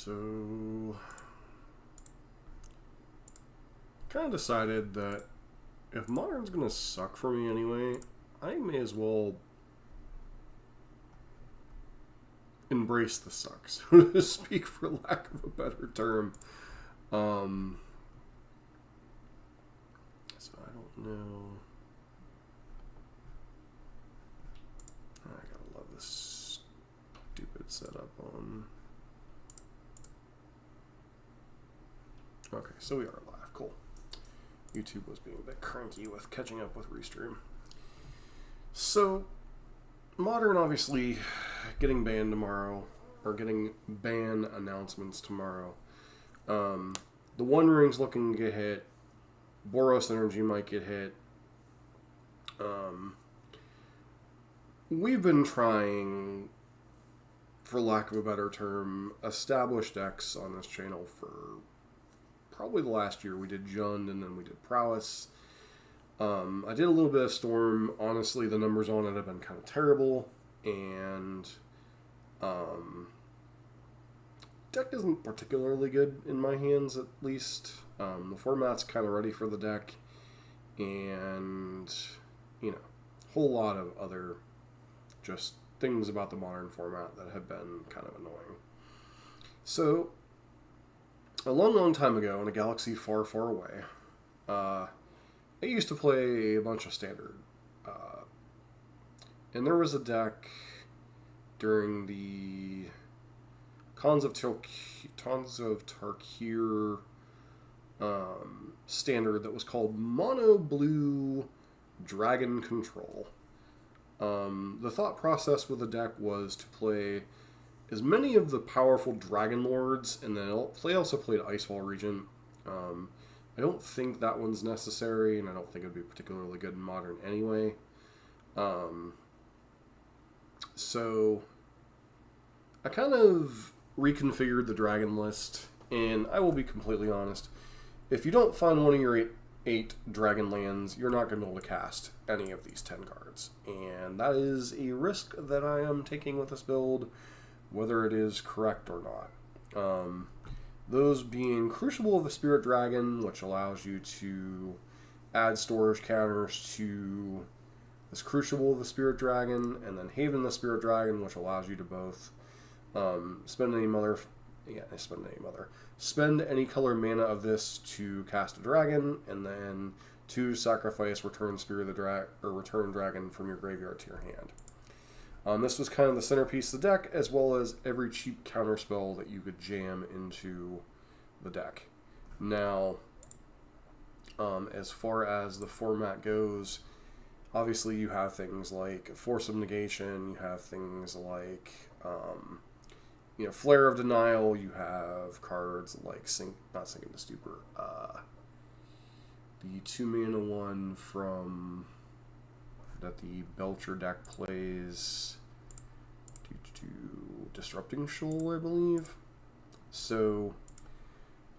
So, kind of decided that if Modern's going to suck for me anyway, I may as well embrace the suck, so to speak, for lack of a better term. So I don't know. I gotta love this stupid setup on. Okay, so we are live. Cool. YouTube was being a bit cranky with catching up with Restream. So, Modern obviously getting banned tomorrow, or getting ban announcements tomorrow. The One Ring's looking to get hit. Boros Energy might get hit. We've been trying, for lack of a better term, established decks on this channel for probably the last year. We did Jund and then we did Prowess. I did a little bit of Storm. Honestly, the numbers on it have been kind of terrible, and deck isn't particularly good in my hands, at least. The format's kind of ready for the deck, and, you know, a whole lot of other just things about the Modern format that have been kind of annoying. So, a long, long time ago, in a galaxy far, far away, I used to play a bunch of Standard. And there was a deck during the Khans of Tarkir Standard that was called Mono Blue Dragon Control. The thought process with the deck was to play as many of the powerful Dragon Lords, and then I also played Icefall Regent. I don't think that one's necessary, and I don't think it would be particularly good in Modern anyway. So I kind of reconfigured the Dragon list, and I will be completely honest. If you don't find one of your eight Dragon lands, you're not going to be able to cast any of these 10 cards. And that is a risk that I am taking with this build, whether it is correct or not. Those being Crucible of the Spirit Dragon, which allows you to add storage counters to this Crucible of the Spirit Dragon, and then Haven the Spirit Dragon, which allows you to both spend any color mana of this to cast a dragon, and then to sacrifice return return dragon from your graveyard to your hand. This was kind of the centerpiece of the deck, as well as every cheap counterspell that you could jam into the deck. Now, as far as the format goes, obviously you have things like Force of Negation, you have things like Flare of Denial, you have cards like not Sink into Stupor, the 2-mana one from that the Belcher deck plays, Disrupting Shoal, I believe. So,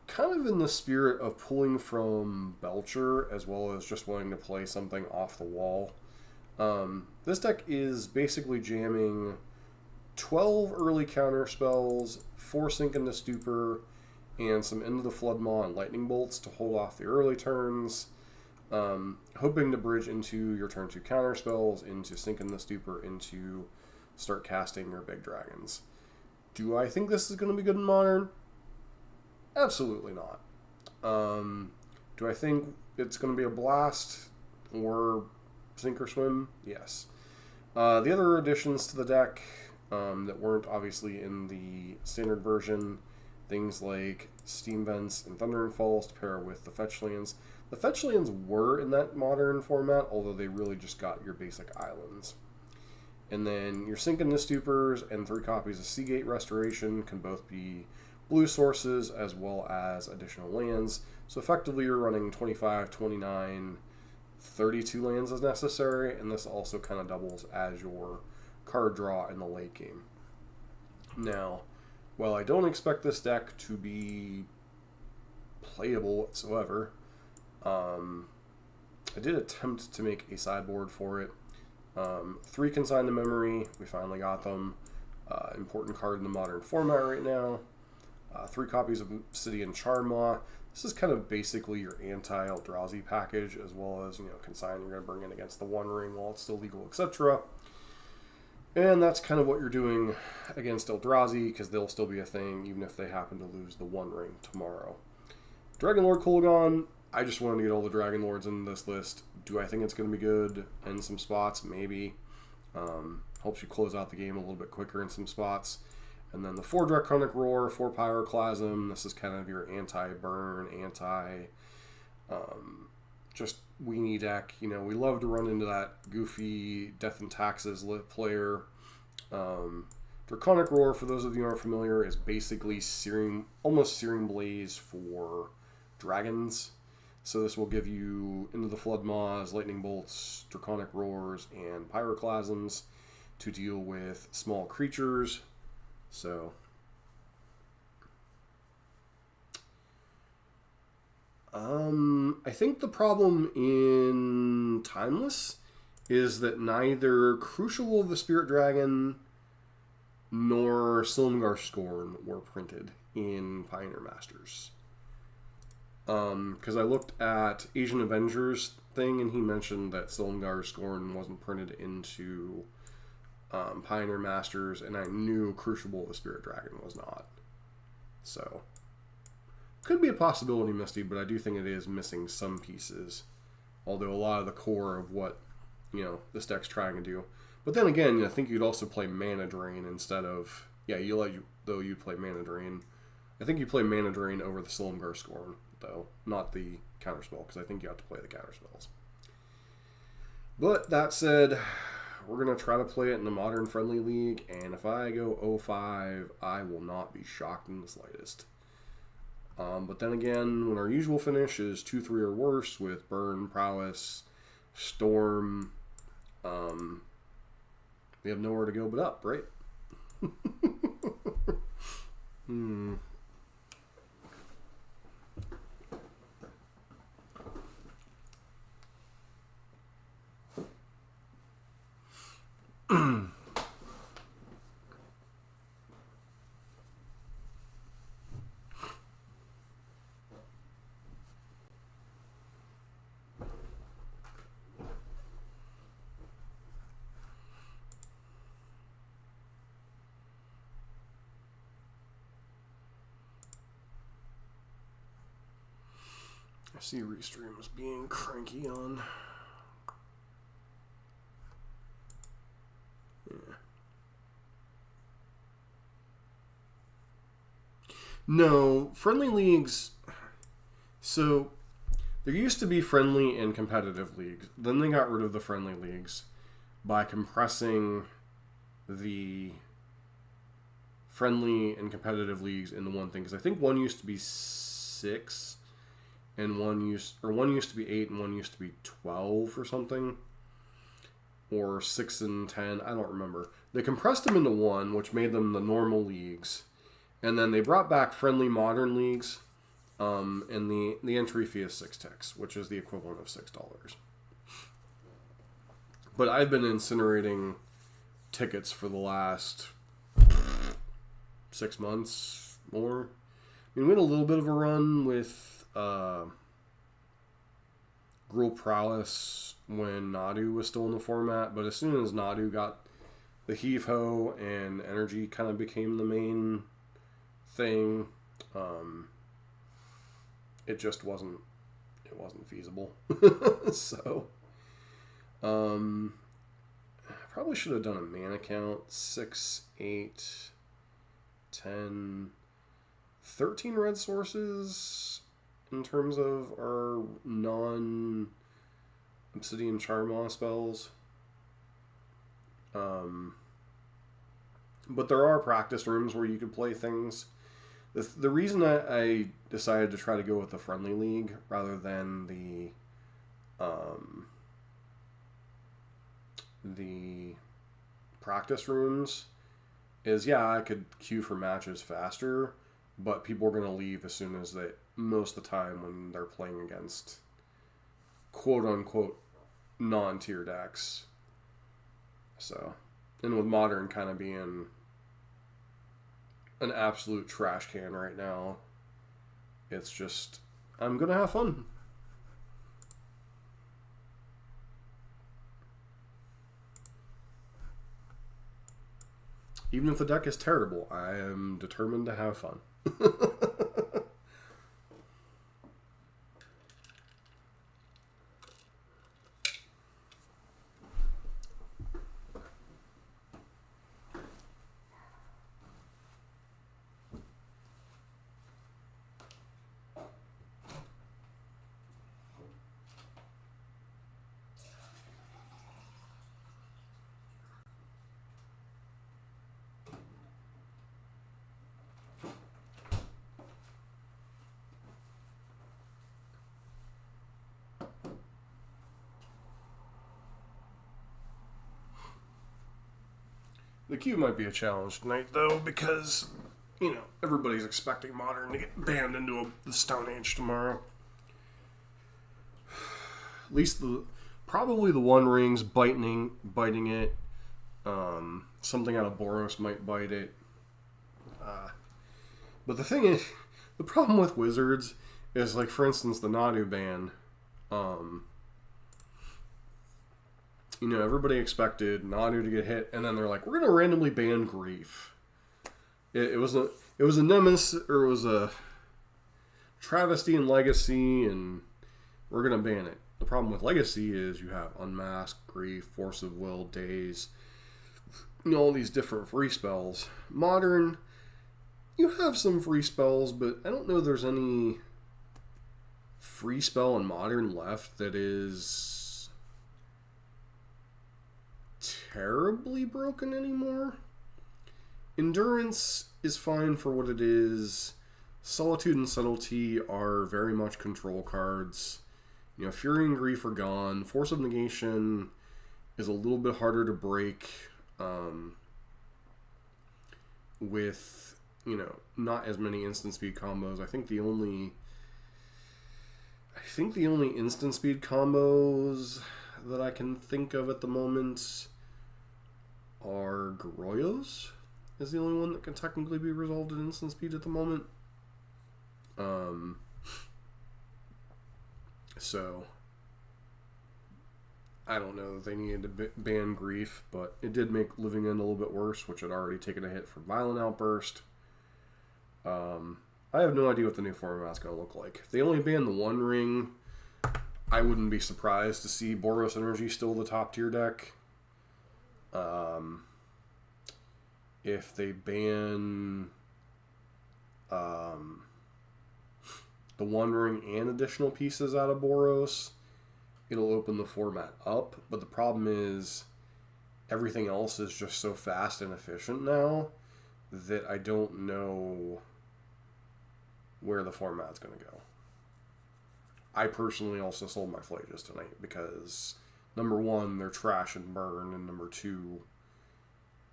kind of in the spirit of pulling from Belcher, as well as just wanting to play something off the wall, this deck is basically jamming 12 early counter spells, 4 Sink into Stupor, and some Into the Floodmaw and Lightning Bolts to hold off the early turns, hoping to bridge into your turn 2 counter spells, into Sink into Stupor, into start casting your big dragons. Do I think this is going to be good in Modern? Absolutely not. Do I think it's going to be a blast or sink or swim? Yes. The other additions to the deck that weren't obviously in the standard version, things like Steam Vents and Thundering Falls to pair with the fetch lands. The fetch lands were in that Modern format, although they really just got your basic islands. And then your Sink into Stupors and 3 copies of Seagate Restoration can both be blue sources as well as additional lands. So effectively you're running 25, 29, 32 lands as necessary, and this also kind of doubles as your card draw in the late game. Now, while I don't expect this deck to be playable whatsoever, I did attempt to make a sideboard for it. 3 Consigned to Memory, we finally got them. Important card in the Modern format right now. 3 copies of Obsidian Charmaw. This is kind of basically your anti-Eldrazi package, as well as, Consign you're going to bring in against the One Ring while it's still legal, etc. And that's kind of what you're doing against Eldrazi, because they'll still be a thing, even if they happen to lose the One Ring tomorrow. Dragonlord Kolaghan, I just wanted to get all the Dragon Lords in this list. Do I think it's going to be good in some spots? Maybe. Helps you close out the game a little bit quicker in some spots. And then the 4 Draconic Roar, 4 Pyroclasm. This is kind of your anti-burn, just weenie deck. We love to run into that goofy Death and Taxes lit player. Draconic Roar, for those of you who aren't familiar, is basically almost Searing Blaze for dragons. So this will give you Into the Flood Maws, Lightning Bolts, Draconic Roars, and Pyroclasms to deal with small creatures. So I think the problem in Timeless is that neither Crucible of the Spirit Dragon nor Silumgar Scorn were printed in Pioneer Masters. Because I looked at Asian Avengers thing, and he mentioned that Silumgar Scorn wasn't printed into Pioneer Masters, and I knew Crucible of the Spirit Dragon was not. So, could be a possibility, Misty, but I do think it is missing some pieces. Although a lot of the core of what, this deck's trying to do. But then again, I think you'd also play Mana Drain instead of... Yeah, you'd play Mana Drain. I think you play Mana Drain over the Silumgar Scorn, though. Not the counterspell, because I think you have to play the counterspells. But that said, we're going to try to play it in the Modern Friendly League, and if I go 0-5, I will not be shocked in the slightest. But then again, when our usual finish is 2-3 or worse with Burn, Prowess, Storm, we have nowhere to go but up, right? I see Restream's being cranky on. Yeah. No, friendly leagues. So, there used to be friendly and competitive leagues. Then they got rid of the friendly leagues by compressing the friendly and competitive leagues into one thing. Because I think one used to be 6. And one used to be 8 and one used to be 12 or something. Or 6 and 10, I don't remember. They compressed them into one, which made them the normal leagues. And then they brought back friendly modern leagues. And the entry fee is 6 ticks, which is the equivalent of $6. But I've been incinerating tickets for the last 6 months more. I mean, we had a little bit of a run with Gruul Prowess when Nadu was still in the format, but as soon as Nadu got the heave-ho and energy kind of became the main thing, it just wasn't feasible. So I probably should have done a mana count. 6, 8, 10, 13 red sources in terms of our non-Obsidian Charmaw spells. But there are practice rooms where you could play things. The reason I decided to try to go with the friendly league rather than the practice rooms is, yeah, I could queue for matches faster, but people are going to leave as soon as most of the time when they're playing against quote-unquote non-tier decks. So, and with Modern kind of being an absolute trash can right now. It's just, I'm going to have fun. Even if the deck is terrible, I am determined to have fun. The queue might be a challenge tonight, though, because, you know, everybody's expecting Modern to get banned into the Stone Age tomorrow. At least probably the One Ring's biting it. Something out of Boros might bite it. But the thing is, the problem with Wizards is, like, for instance, the Nadu ban. You know, everybody expected Nadu to get hit, and then they're like, we're going to randomly ban Grief. It was a nemesis, or it was a travesty in Legacy, and we're going to ban it. The problem with Legacy is you have Unmask, Grief, Force of Will, Daze, you know, all these different free spells. Modern, you have some free spells, but I don't know there's any free spell in Modern left that is terribly broken anymore. Endurance is fine for what it is. Solitude and Subtlety are very much control cards. You know, Fury and Grief are gone. Force of Negation is a little bit harder to break with, you know, not as many instant speed combos. I think the only instant speed combos that I can think of at the moment are Garoyos is the only one that can technically be resolved in instant speed at the moment. So I don't know that they needed to ban Grief, but it did make Living End a little bit worse, which had already taken a hit from Violent Outburst. I have no idea what the new format's going to look like. If they only ban the One Ring, I wouldn't be surprised to see Boros Energy still the top tier deck. If they ban the One Ring and additional pieces out of Boros, it'll open the format up. But the problem is everything else is just so fast and efficient now that I don't know where the format's going to go. I personally also sold my Flages tonight because, number one, they're trash and burn, and number two,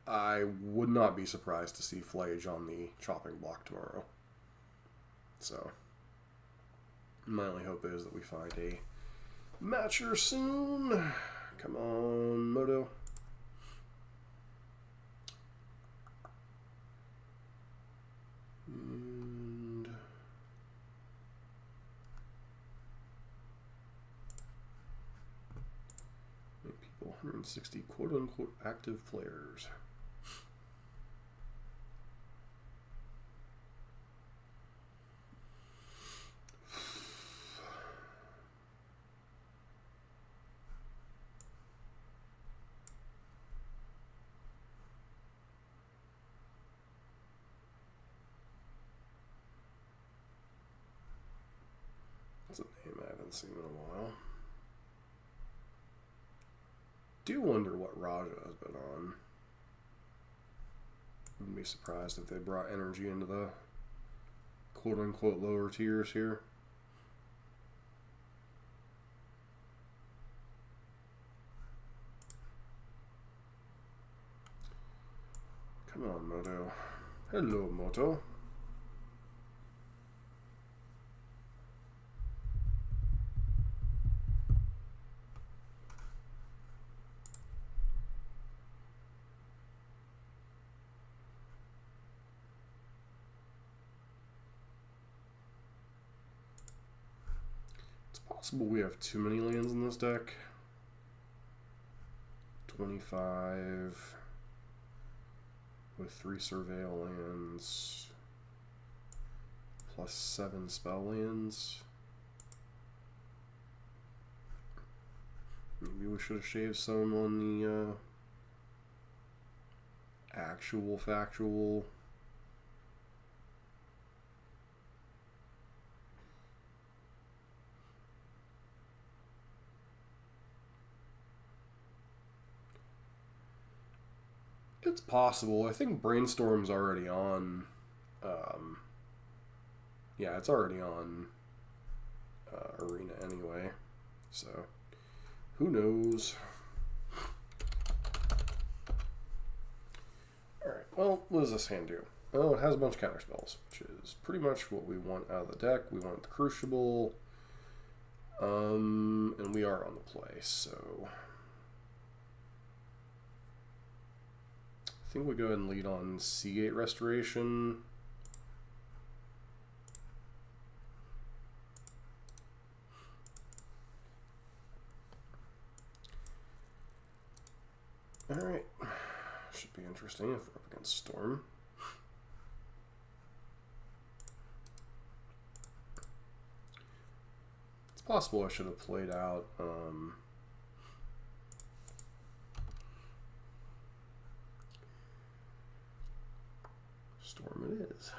I would not be surprised to see Flage on the chopping block tomorrow. So, my only hope is that we find a matcher soon. Come on, Moto. And people, 160 quote-unquote active players. That's a name I haven't seen in a while. Do wonder what Raja has been on. Wouldn't be surprised if they brought energy into the quote-unquote lower tiers here. Come on, Moto. Hello, Moto. Possible we have too many lands in this deck. 25 with 3 surveil lands plus 7 spell lands. Maybe we should have shaved some on the actual factual. It's possible. I think Brainstorm's already on. Yeah, it's already on Arena anyway. So, who knows? Alright, well, what does this hand do? Oh, it has a bunch of counterspells, which is pretty much what we want out of the deck. We want the Crucible. And we are on the play, so I think we go ahead and lead on Seagate Restoration. Alright. Should be interesting if we're up against Storm. It's possible I should have played out Storm it is.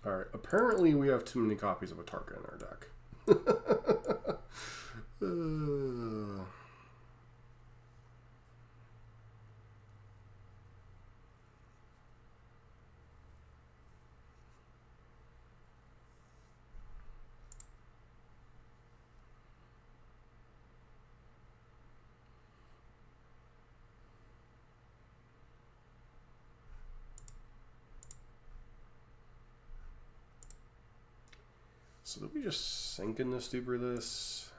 Alright, apparently we have too many copies of a Tarka in our deck. So did we just sink in this duper this?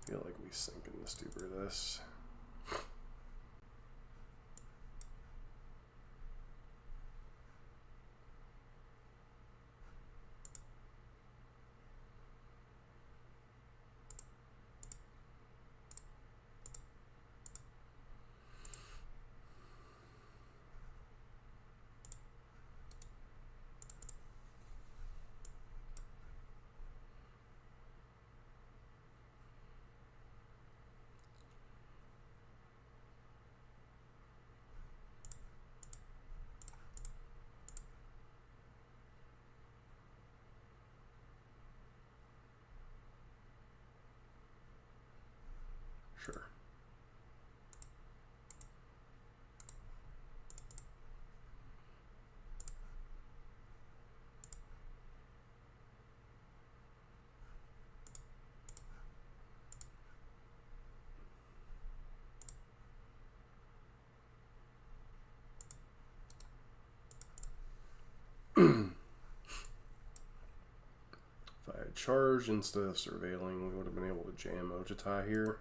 I feel like we sink in this duper this. Sure. If I had charged instead of surveilling, we would have been able to jam Ojitai here.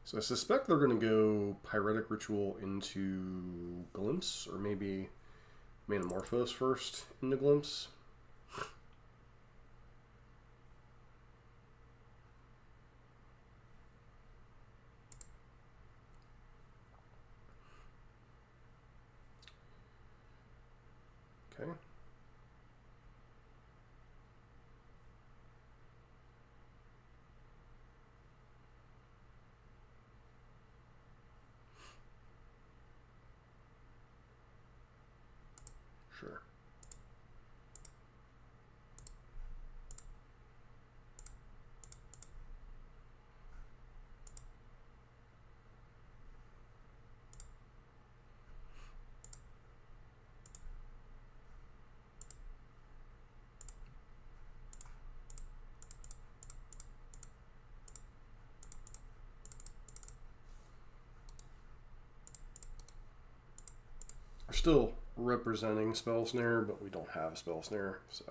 So I suspect they're going to go Pyretic Ritual into Glimpse, or maybe Manamorphose first into Glimpse. Okay. Sure. We're still representing Spell Snare, but we don't have Spell Snare, so.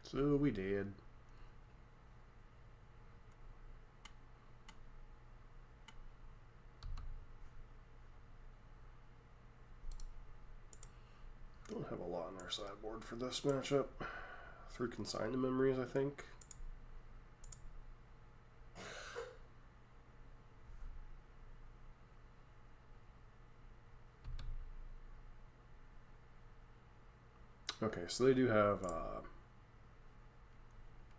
So we did. Don't have a lot in our sideboard for this matchup. 3 consigned memories, I think. Okay, so they do have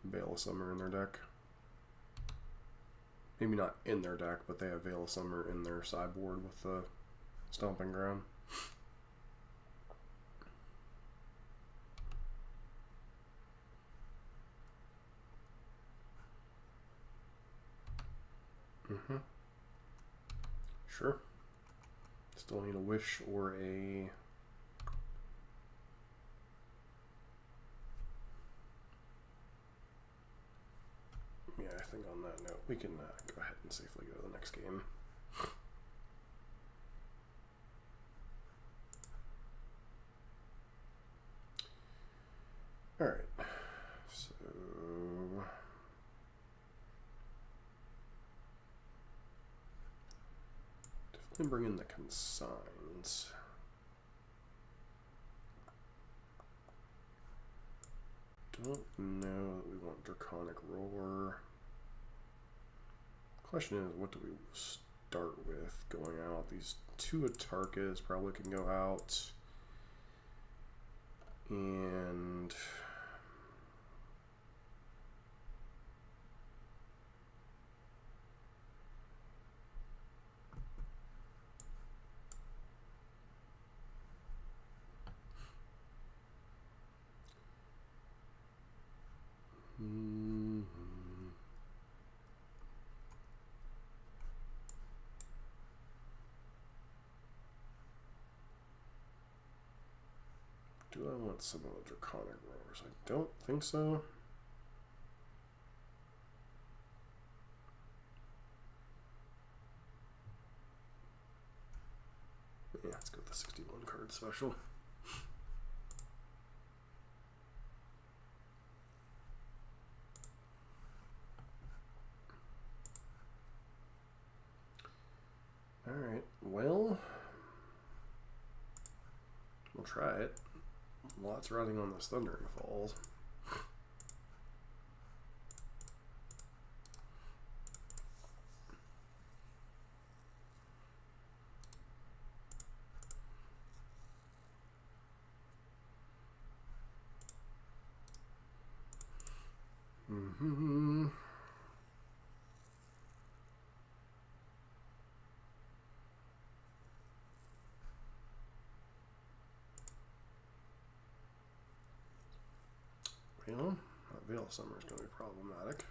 Veil of Summer in their deck. Maybe not in their deck, but they have Veil of Summer in their sideboard with the Stomping Ground. Sure. Still need a Wish or a... Yeah, I think on that note, we can go ahead and safely go to the next game. Alright, so... definitely bring in the consigns. Don't know that we want Draconic Roar. Question is, what do we start with going out? These 2 Atarkas probably can go out. And... do I want some of the Draconic Roars? I don't think so. Yeah, let's go with the 61 card special. Alright, well, we'll try it. Lots riding on this Thundering Falls. Well, that Veil of Summer is going to be problematic.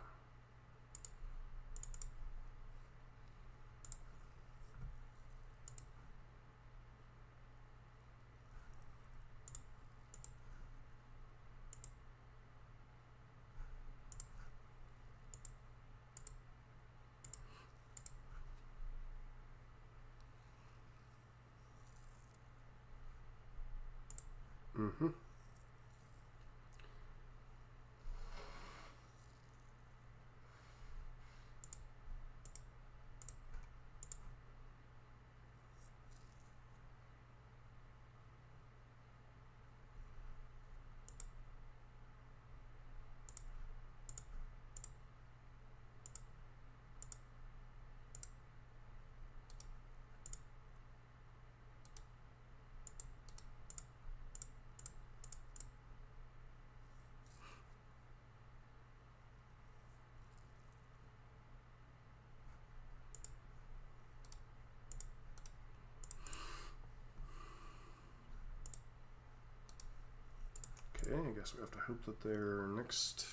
Okay, I guess we have to hope that their next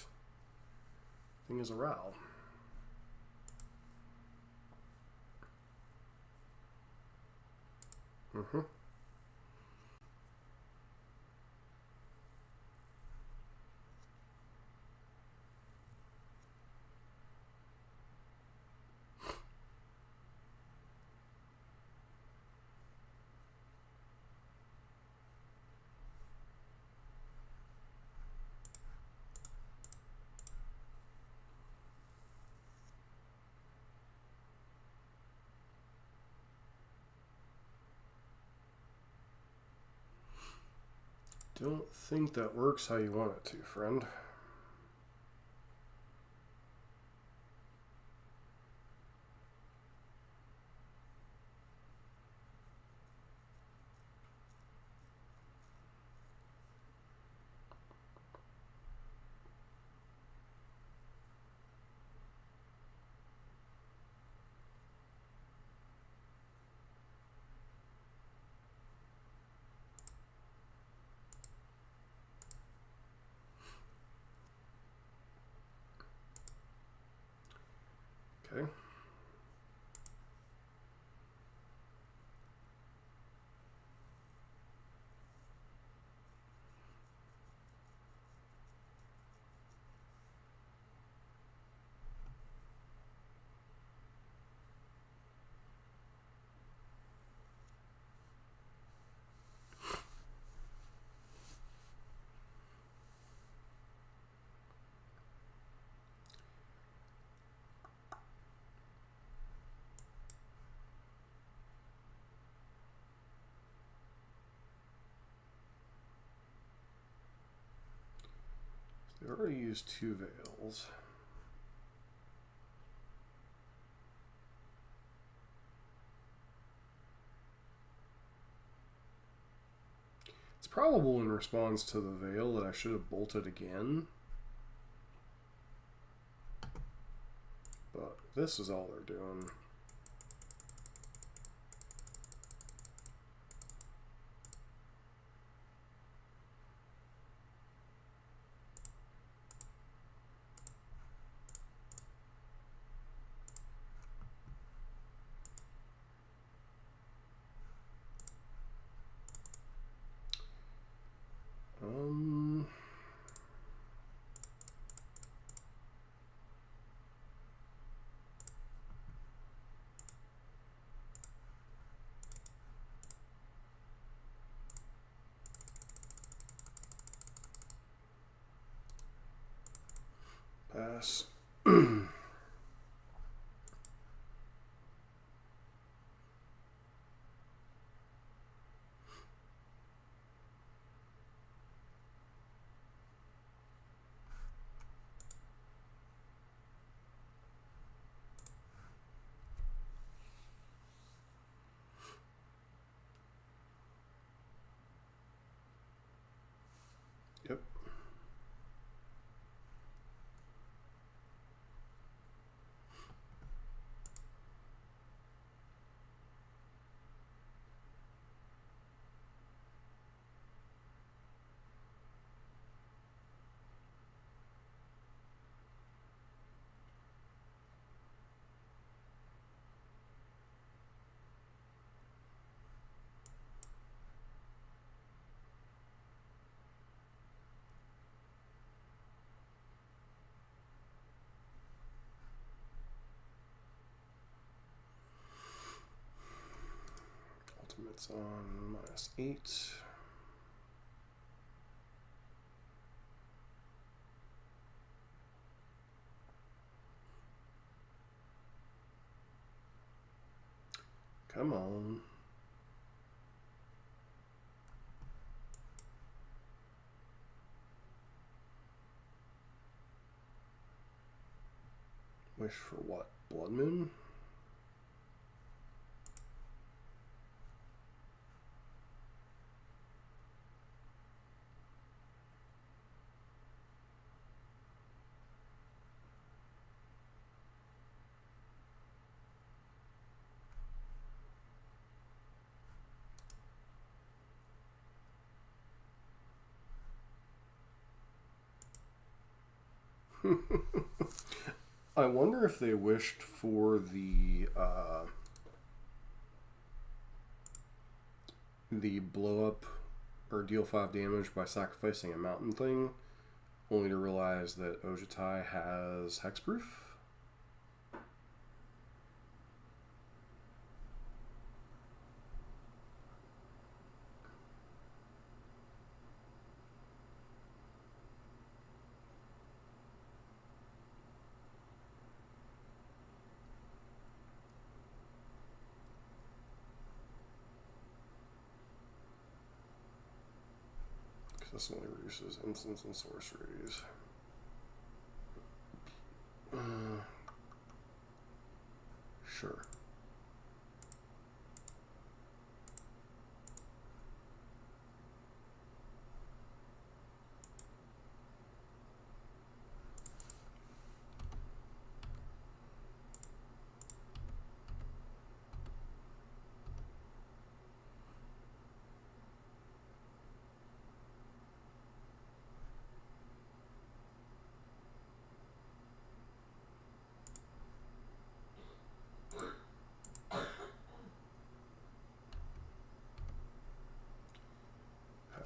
thing is a Ral. Mm-hmm. Don't think that works how you want it to, friend. Okay. They already used 2 veils. It's probable in response to the veil that I should have bolted again. But this is all they're doing. Pass. Yep. Ultimate's on -8. Come on. Wish for what? Blood Moon? I wonder if they wished for the the blow up or deal 5 damage by sacrificing a mountain thing, only to realize that Ojutai has hexproof. Consistently reduces instants and sorceries. Sure.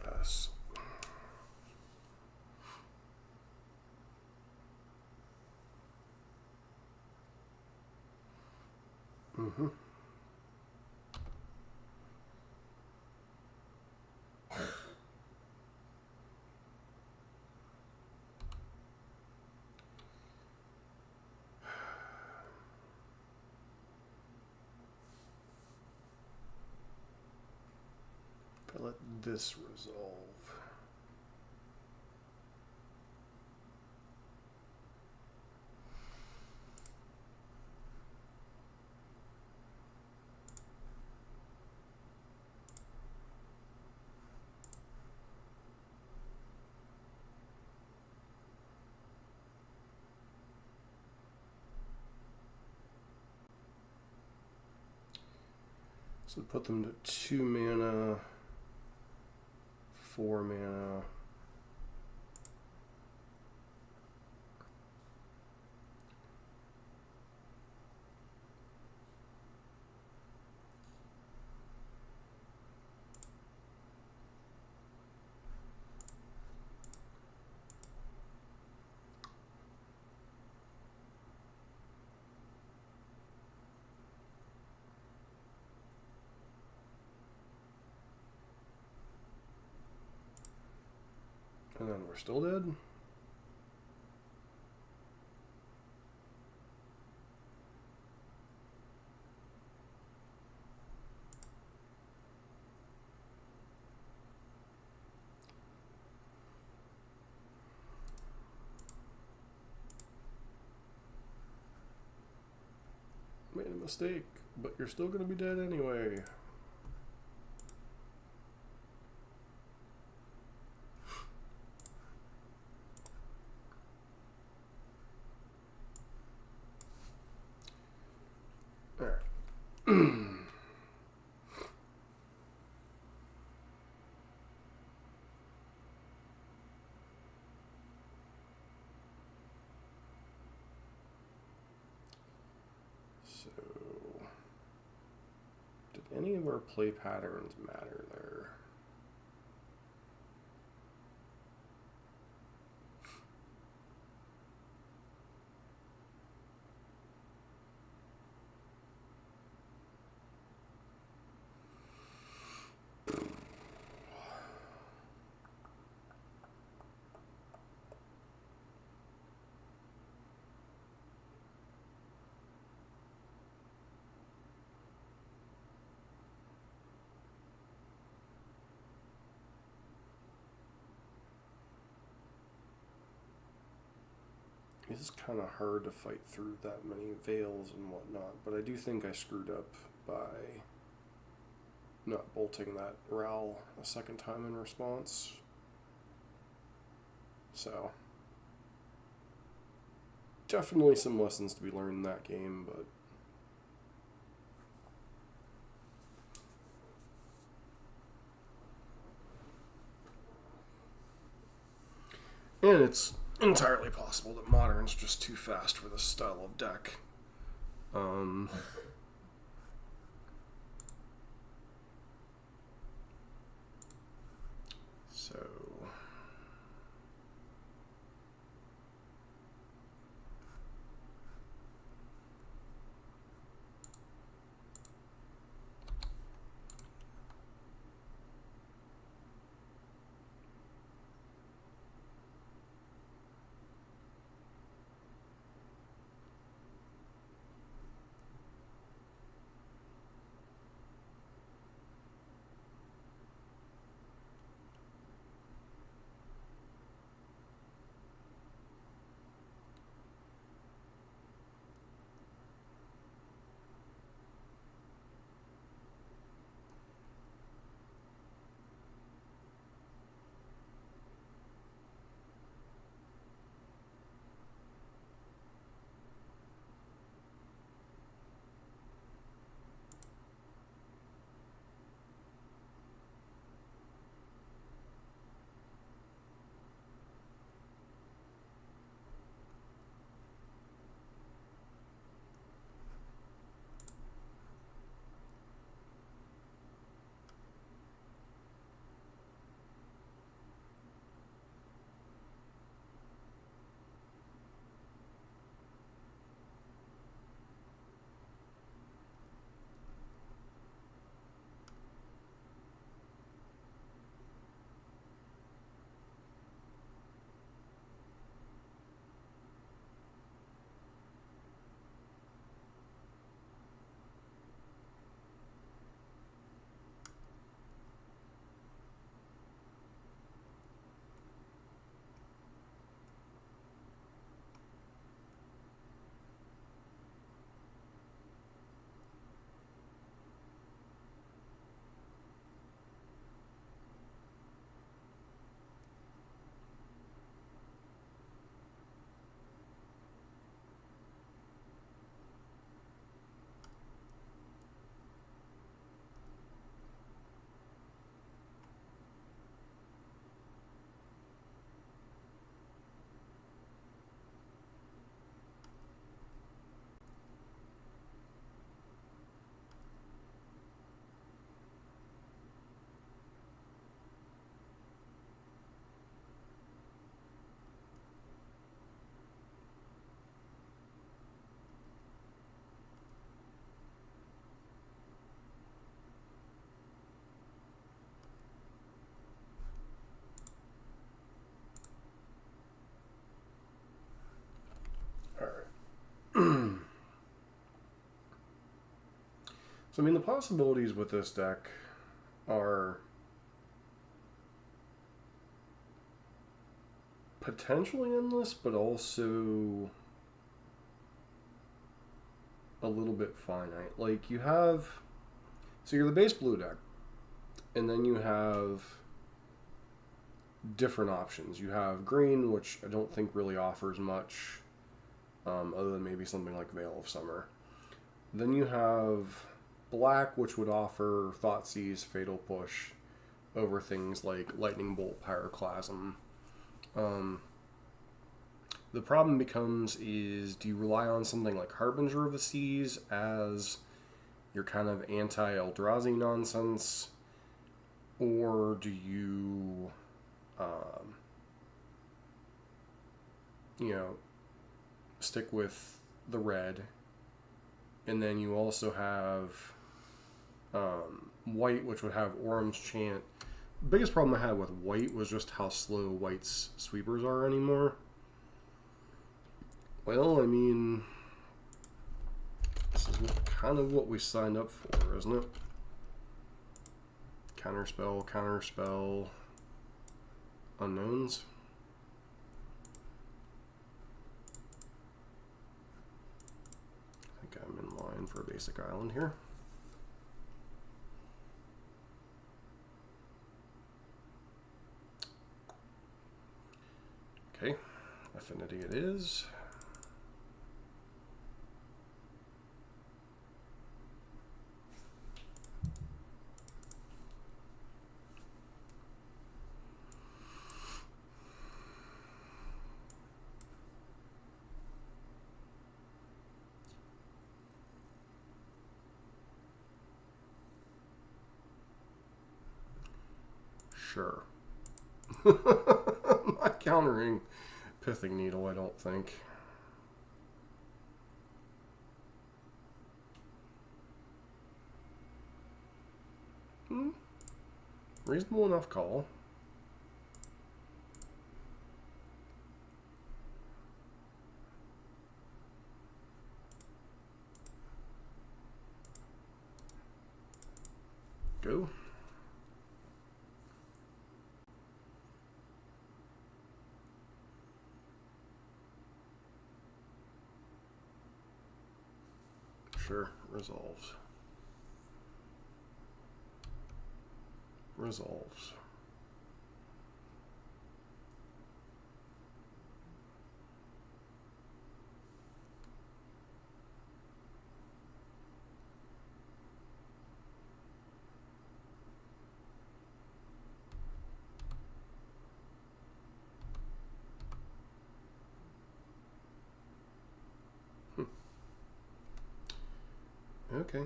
Pass. Mm-hmm. If I let this resolve. So put them to 2 mana, 4 mana. And then we're still dead. Made a mistake, but you're still going to be dead anyway. So, did any of our play patterns matter there? It's kind of hard to fight through that many veils and whatnot, but I do think I screwed up by not bolting that Ral a second time in response. So, definitely some lessons to be learned in that game, but and it's entirely possible that Modern's just too fast for this style of deck. So, I mean, the possibilities with this deck are potentially endless, but also a little bit finite. Like, you have... So you're the base blue deck, and then you have different options. You have green, which I don't think really offers much, other than maybe something like Veil of Summer. Then you have black, which would offer Thoughtseize, Fatal Push over things like Lightning Bolt, Pyroclasm. The problem becomes is, do you rely on something like Harbinger of the Seas as your kind of anti-Eldrazi nonsense, or do you, stick with the red, and then you also have white, which would have Orum's Chant. The biggest problem I had with white was just how slow white's sweepers are anymore. Well, I mean, this is kind of what we signed up for, isn't it? Counterspell, counterspell, unknowns. I think I'm in line for a basic island here. Okay, affinity it is. Sure. I'm not countering Pithing Needle, I don't think. Reasonable enough call. Go. Sure, resolves. Resolves. Okay.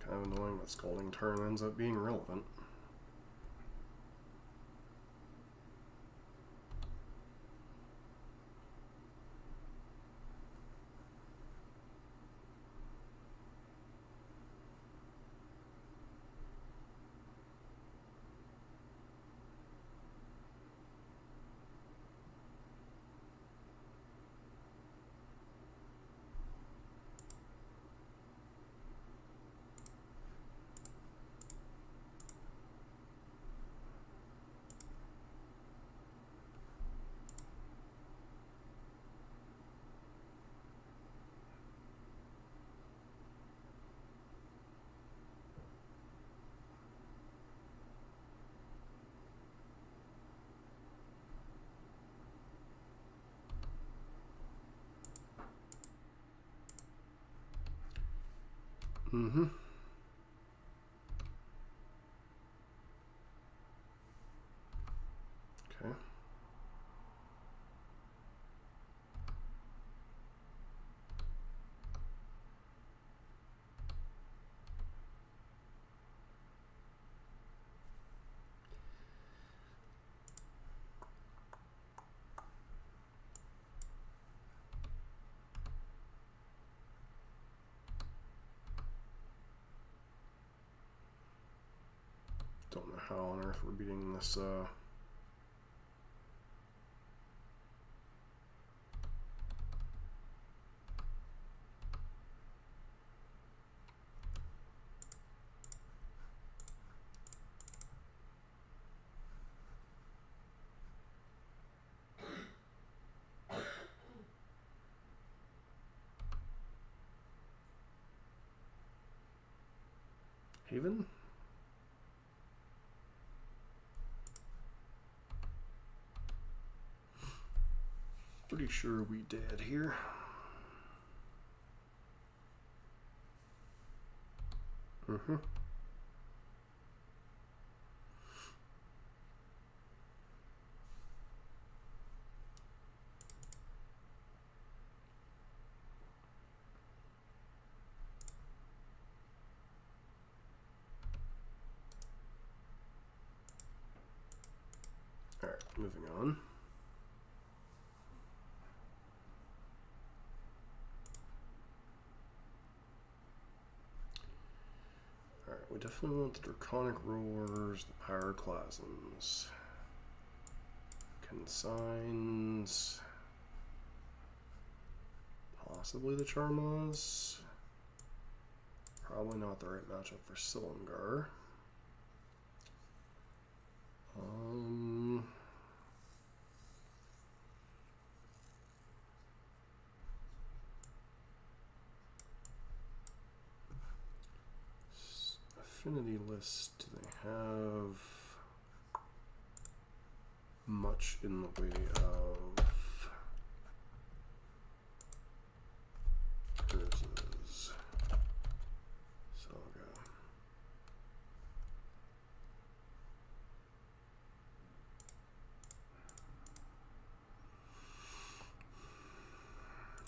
Kind of annoying that Scalding Turn ends up being relevant. Mm-hmm. Okay. Don't know how on earth we're beating this Haven? Pretty sure we did here. Mm-hmm. All right, moving on. All right, we definitely want the Draconic Rulers, the Pyroclasms, Consigns, possibly the Charmas. Probably not the right matchup for Silumgar. Affinity list, do they have much in the way of versus Saga?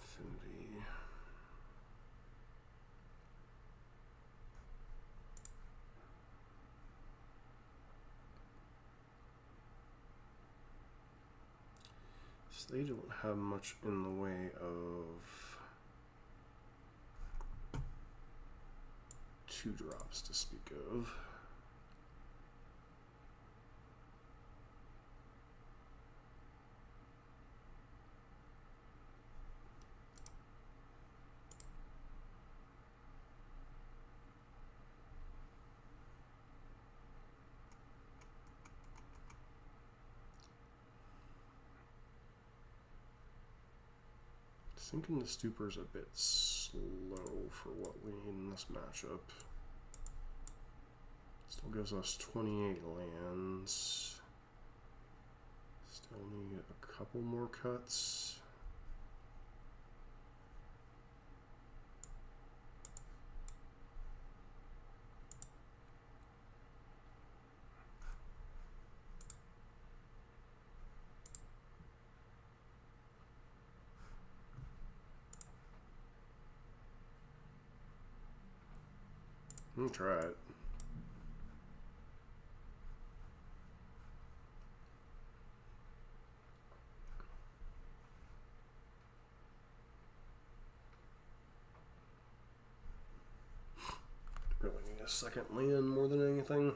Affinity. So they don't have much in the way of 2-drops to speak of. Thinking the Stuper's a bit slow for what we need in this matchup. Still gives us 28 lands. Still need a couple more cuts. Let me try it. Really need a second land more than anything.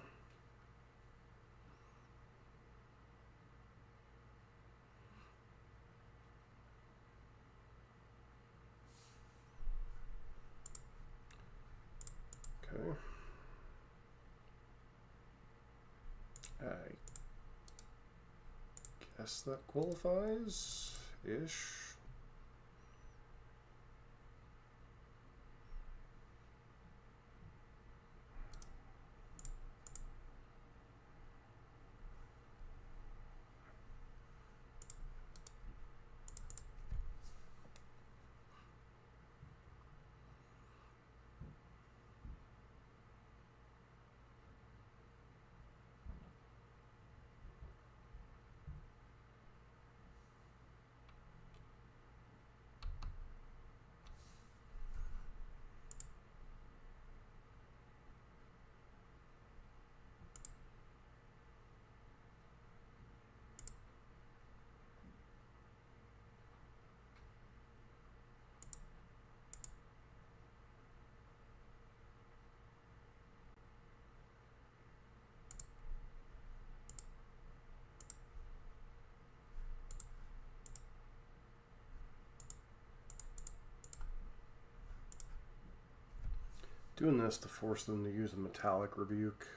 Okay. I guess that qualifies-ish. Doing this to force them to use a Metallic Rebuke.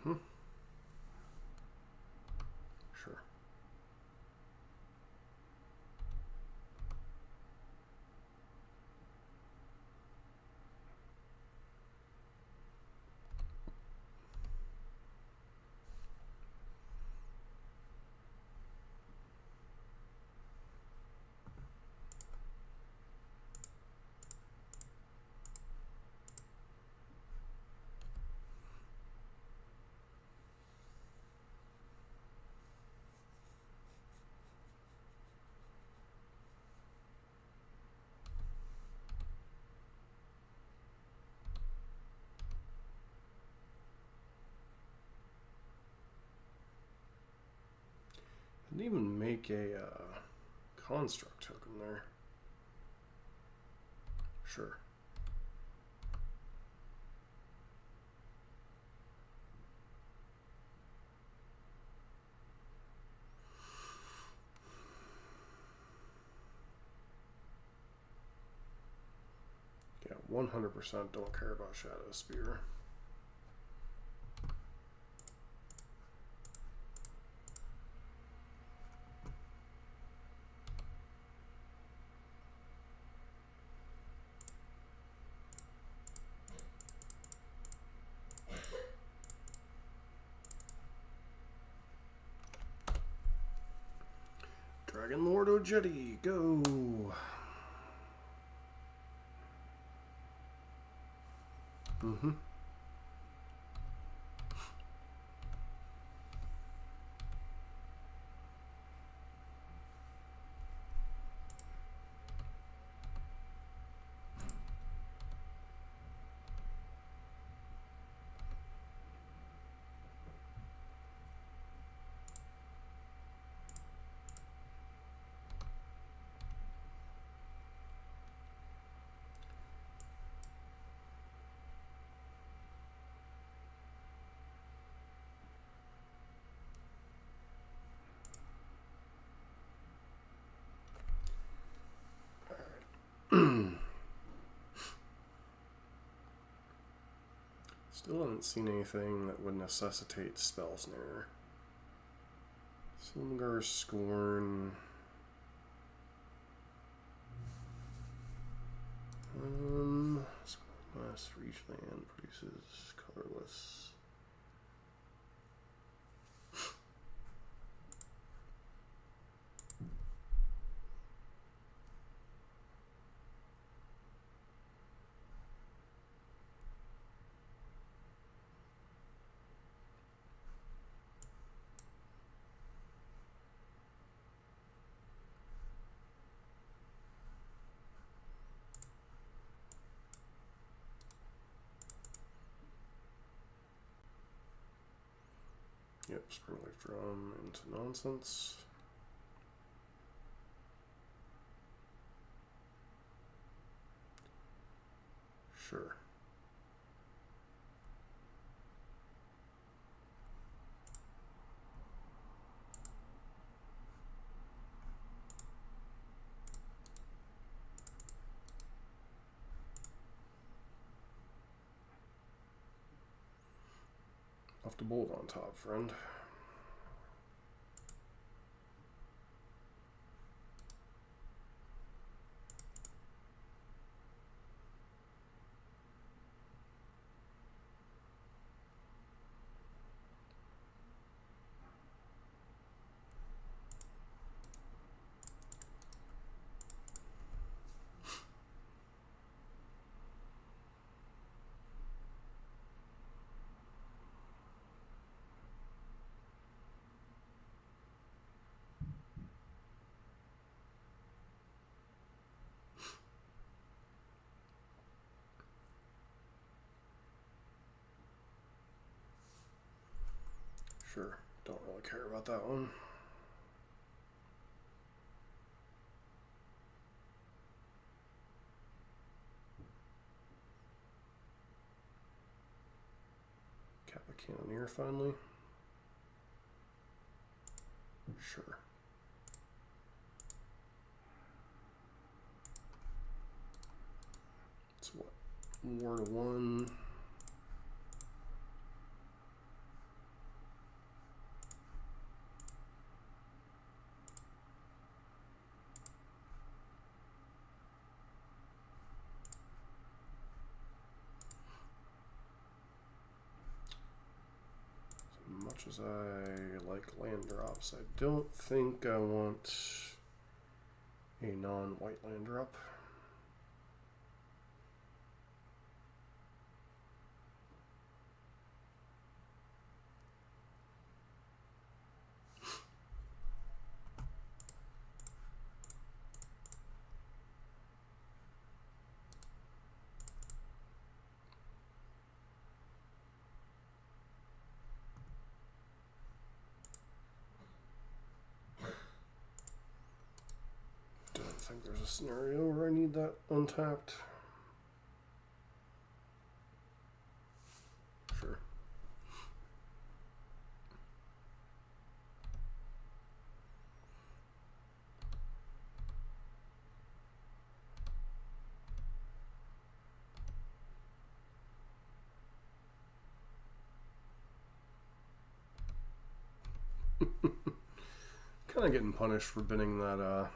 Mm-hmm. Sure. Didn't even make a construct token there. Sure. Yeah, 100% don't care about Shadow Spear. Dragon Lord Ojetti, go! Mm-hmm. Still haven't seen anything that would necessitate Spell Snare. Silumgar's Scorn. Scorn lasts for each land, produces colorless. Yep, Springleaf Drum into nonsense. Sure. Off to bold on top, friend. Sure, don't really care about that one. Kappa Cannoneer finally. Sure. It's what? War to 1. as I like land drops, I don't think I want a non-white land drop. I think there's a scenario where I need that untapped. Sure. Kind of getting punished for binning that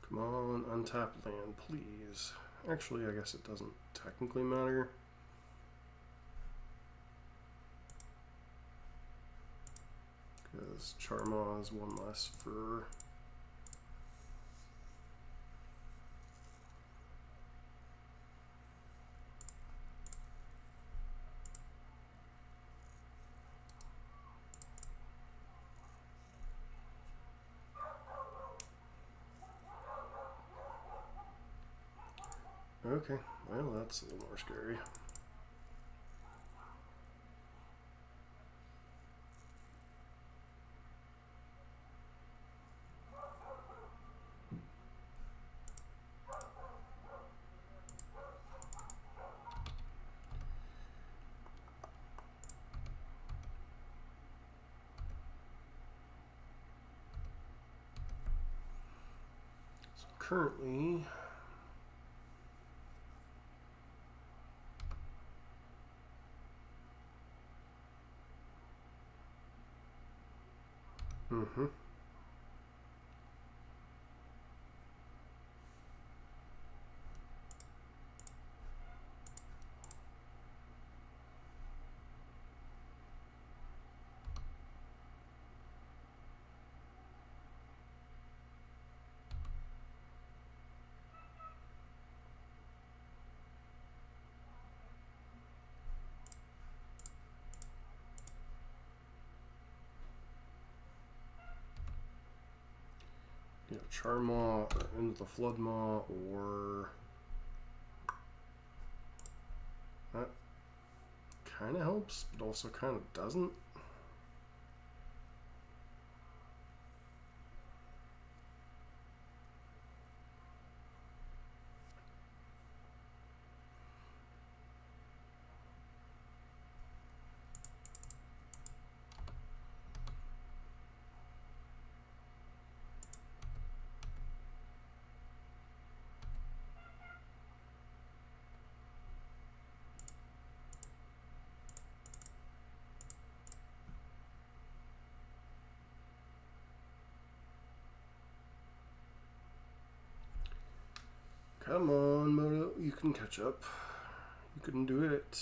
come on, untapped land, please. Actually, I guess it doesn't technically matter. Because Charma is one less for... Okay, well, that's a little more scary. So currently... Mm-hmm. Yeah, Charmaw or into the Flood Maw, or that kind of helps, but also kind of doesn't. Come on, Moto, you can catch up. You can do it.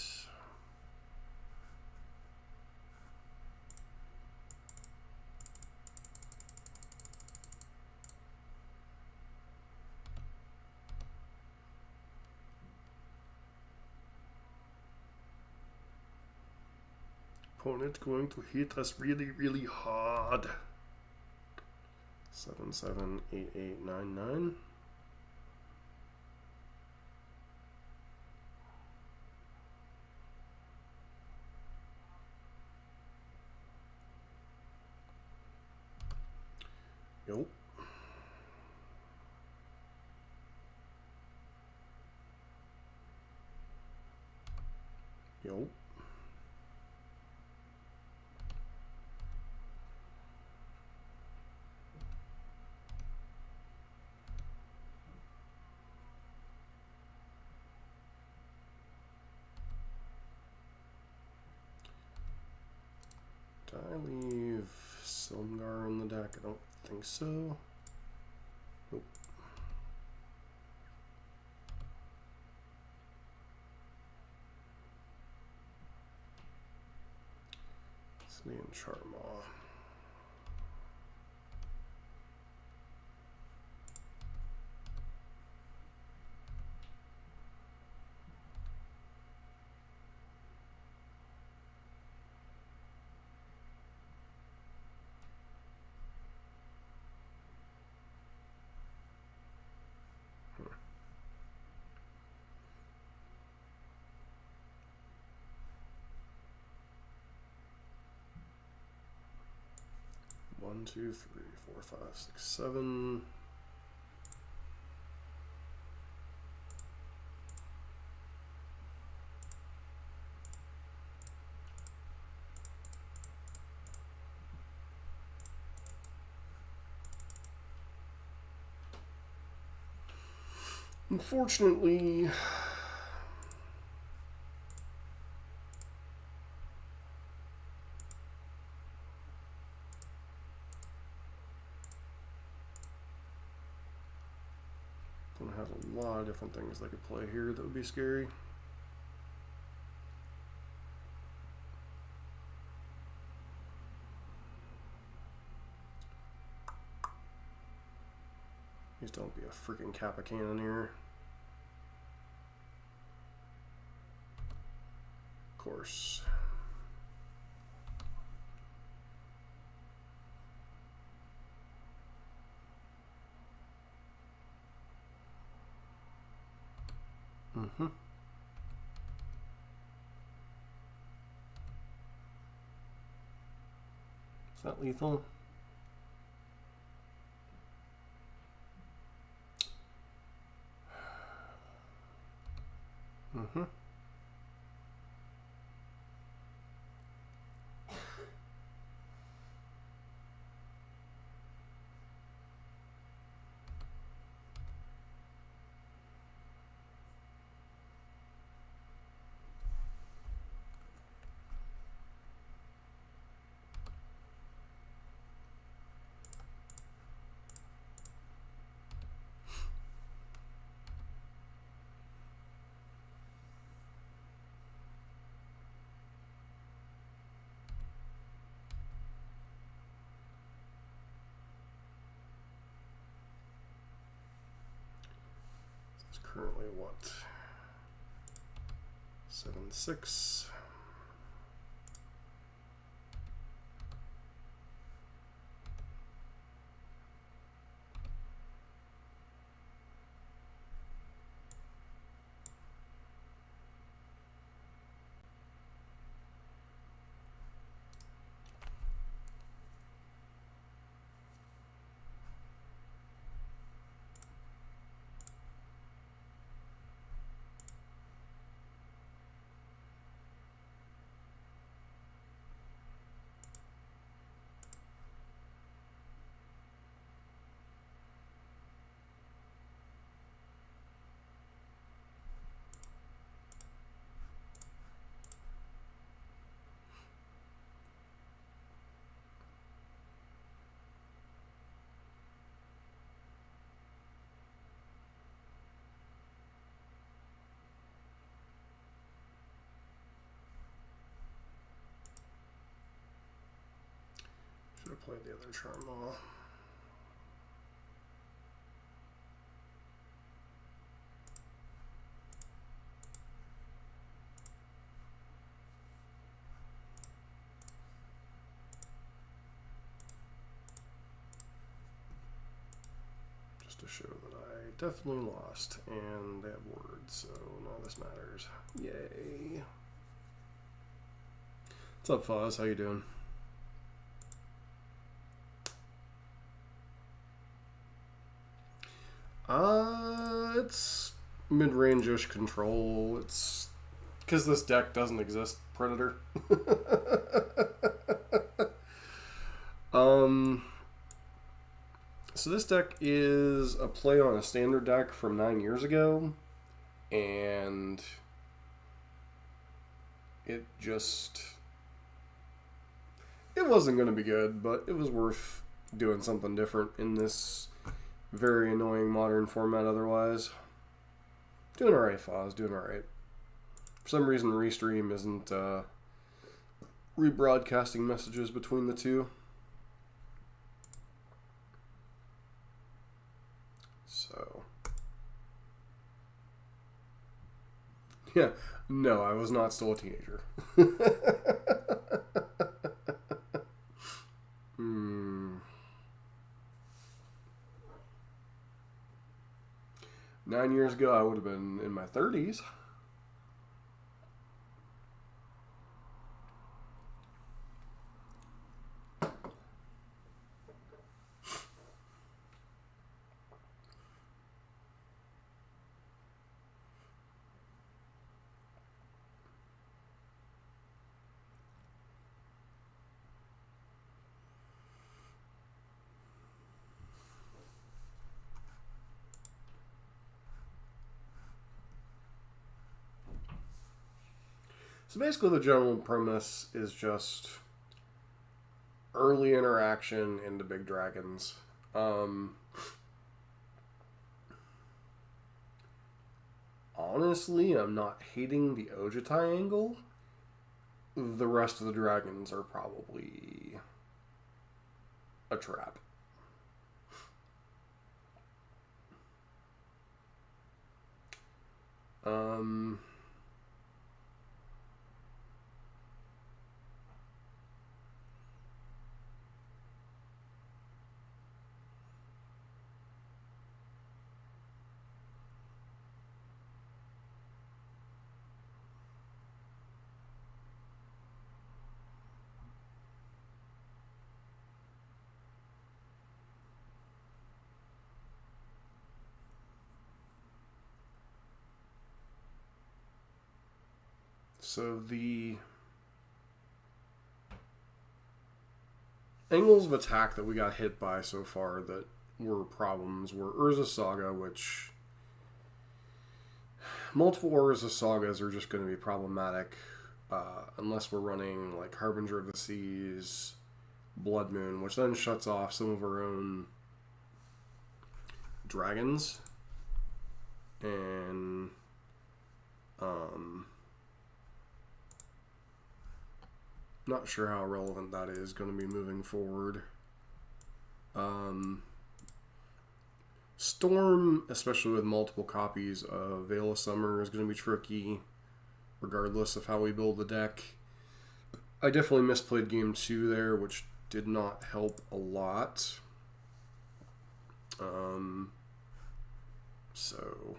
Opponent going to hit us really, really hard. 778899. Yo. Yo. I leave Silmgar in the deck? I don't think so. Nope. City and Charmaw. One, two, three, four, five, six, seven. Unfortunately, it has a lot of different things they could play here that would be scary. Please don't be a freaking Kappa Cannoneer. Of course. Mm-hmm. Is that lethal? Mm-hmm. It's currently what? 7-6. Should have played the other Charmaw. Just to show that I definitely lost, and they have words, so none of this matters. Yay. What's up, Foz? How you doing? It's mid-range-ish control. It's because this deck doesn't exist, Predator. So this deck is a play on a standard deck from 9 years ago, and It wasn't going to be good, but it was worth doing something different in this very annoying modern format otherwise. Doing alright, Foz. Doing alright. For some reason, Restream isn't rebroadcasting messages between the two. So. Yeah. No, I was not still a teenager. 9 years ago, I would have been in my 30s. So basically the general premise is just early interaction into big dragons. Honestly, I'm not hating the Ojutai angle. The rest of the dragons are probably a trap. So the angles of attack that we got hit by so far that were problems were Urza Saga, which multiple Urza Sagas are just going to be problematic unless we're running like Harbinger of the Seas, Blood Moon, which then shuts off some of our own dragons. And not sure how relevant that is going to be moving forward. Storm, especially with multiple copies of Veil of Summer, is going to be tricky, regardless of how we build the deck. I definitely misplayed game 2 there, which did not help a lot. So...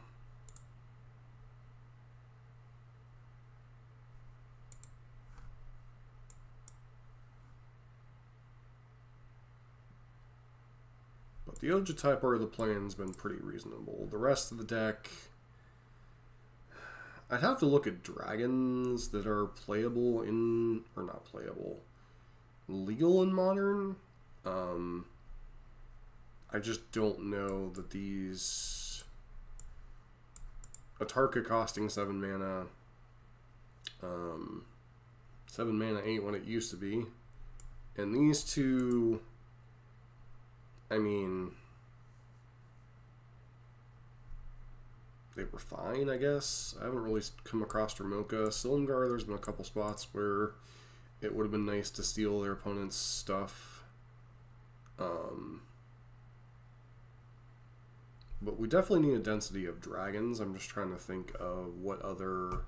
But the Ojutai part of the plan's been pretty reasonable. The rest of the deck... I'd have to look at dragons that are playable in... Or not playable. Legal in Modern. I just don't know that these... Atarka costing 7 mana. 7 mana ain't what it used to be. And these two... I mean... They were fine, I guess. I haven't really come across Ramoka. Silumgar, there's been a couple spots where it would have been nice to steal their opponent's stuff. But we definitely need a density of dragons. I'm just trying to think of what other...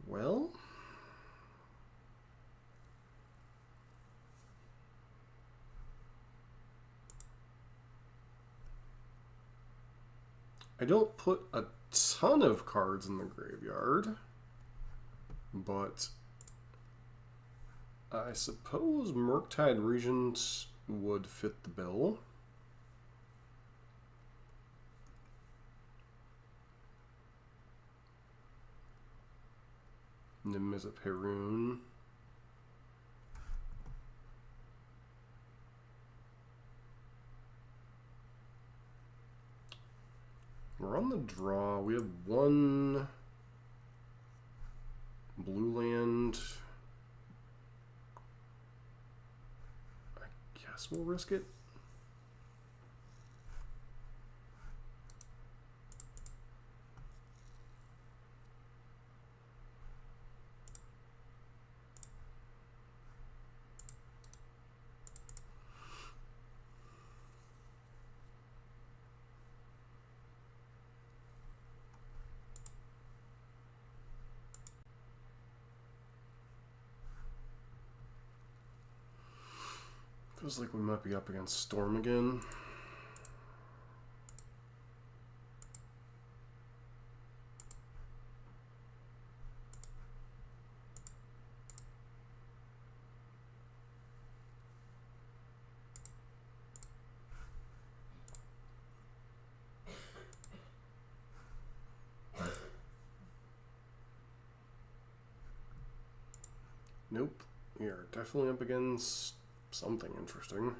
Well... I don't put a ton of cards in the graveyard, but I suppose Murktide Regent would fit the bill. Nim is a Perun. We're on the draw. We have one blue land. I guess we'll risk it. Feels like we might be up against Storm again. Nope. We are definitely up against something interesting.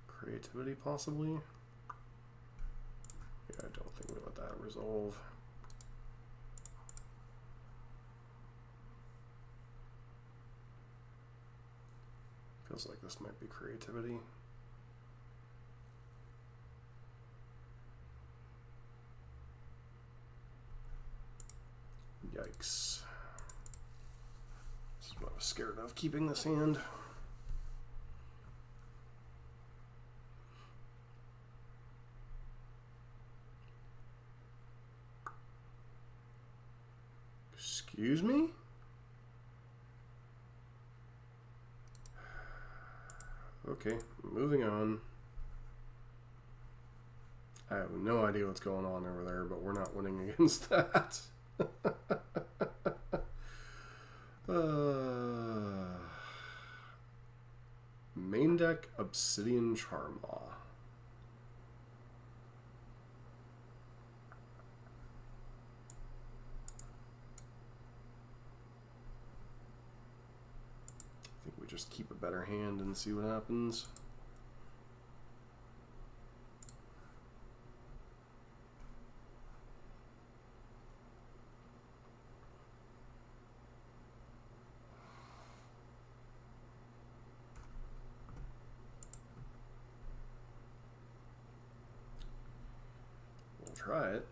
Creativity, possibly? Yeah, I don't think we let that resolve. Feels like this might be creativity. Yikes. This is what I was scared of, keeping this hand. Excuse me? Okay, moving on. I have no idea what's going on over there, but we're not winning against that. Main deck, Obsidian Charmaw. I think we just keep a better hand and see what happens. We'll try it.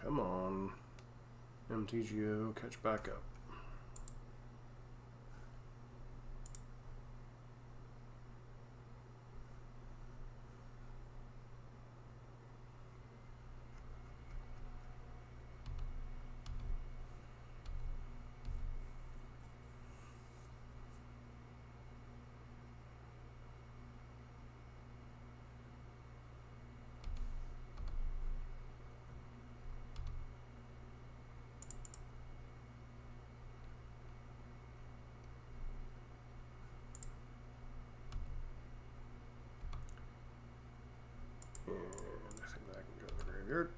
Come on, MTGO, catch back up. And I think that can go to the graveyard.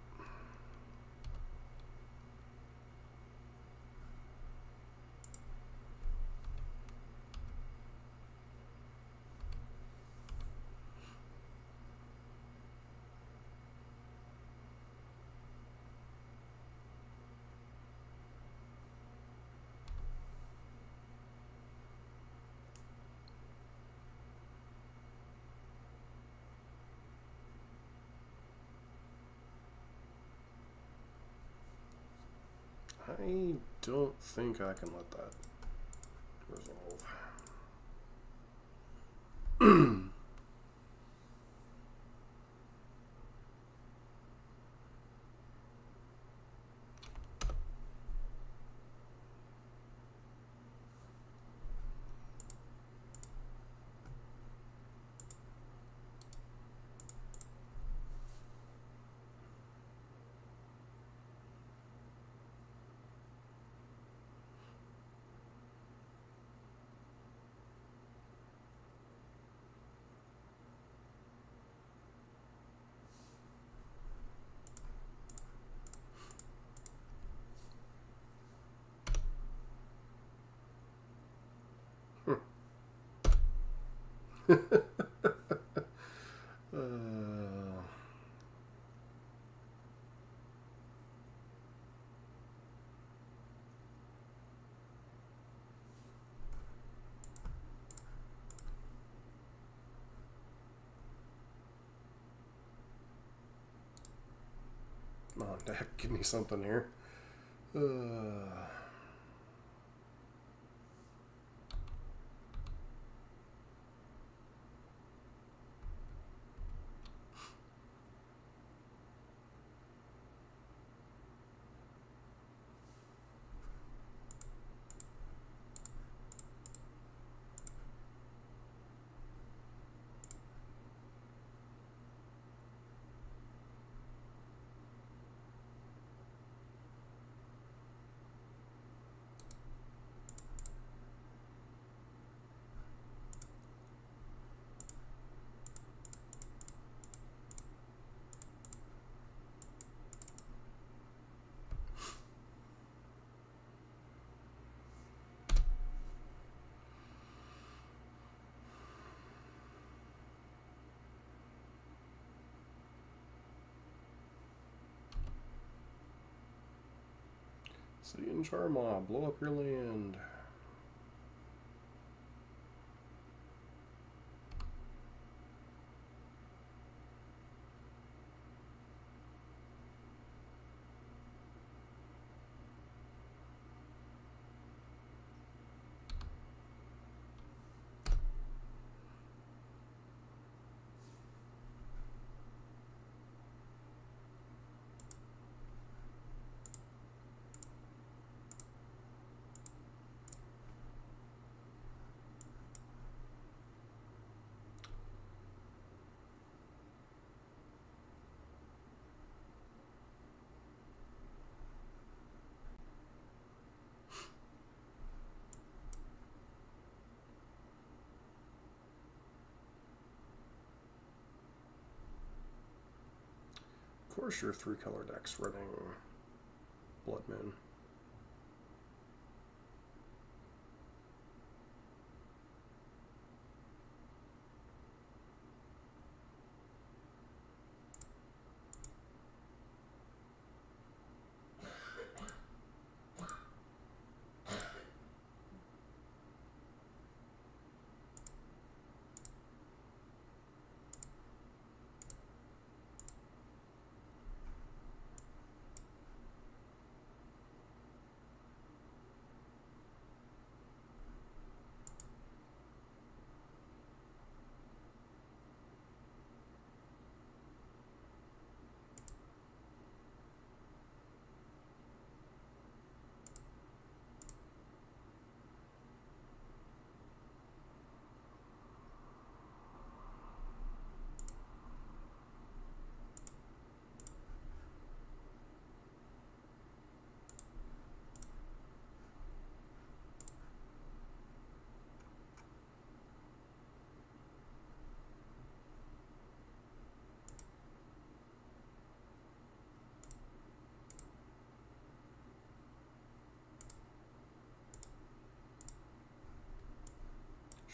I don't think I can let that resolve. Come on, Deck, give me something here. City and Charma, blow up your land. Of course, your 3-color deck's running Blood Moon.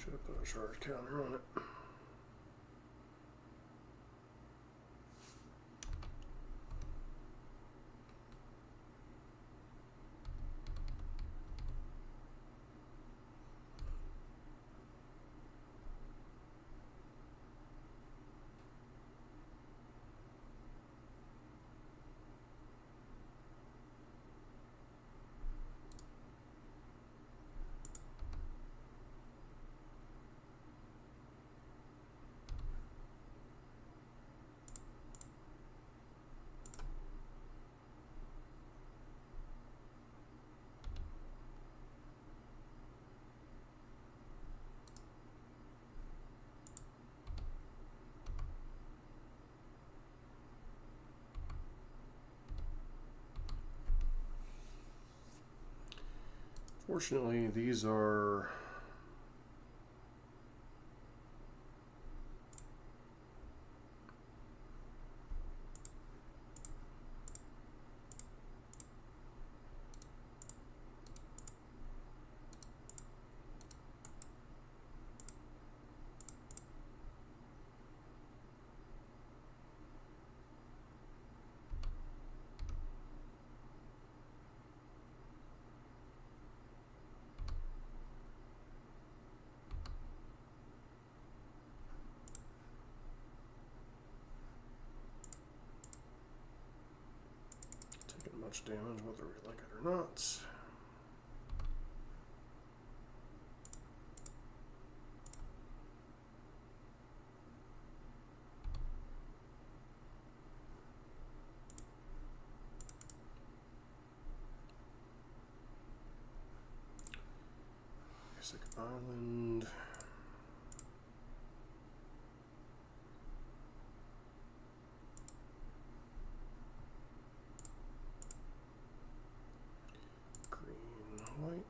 Should have put a charge counter on it. Fortunately, these are much damage whether we like it or not. Basic Island. White.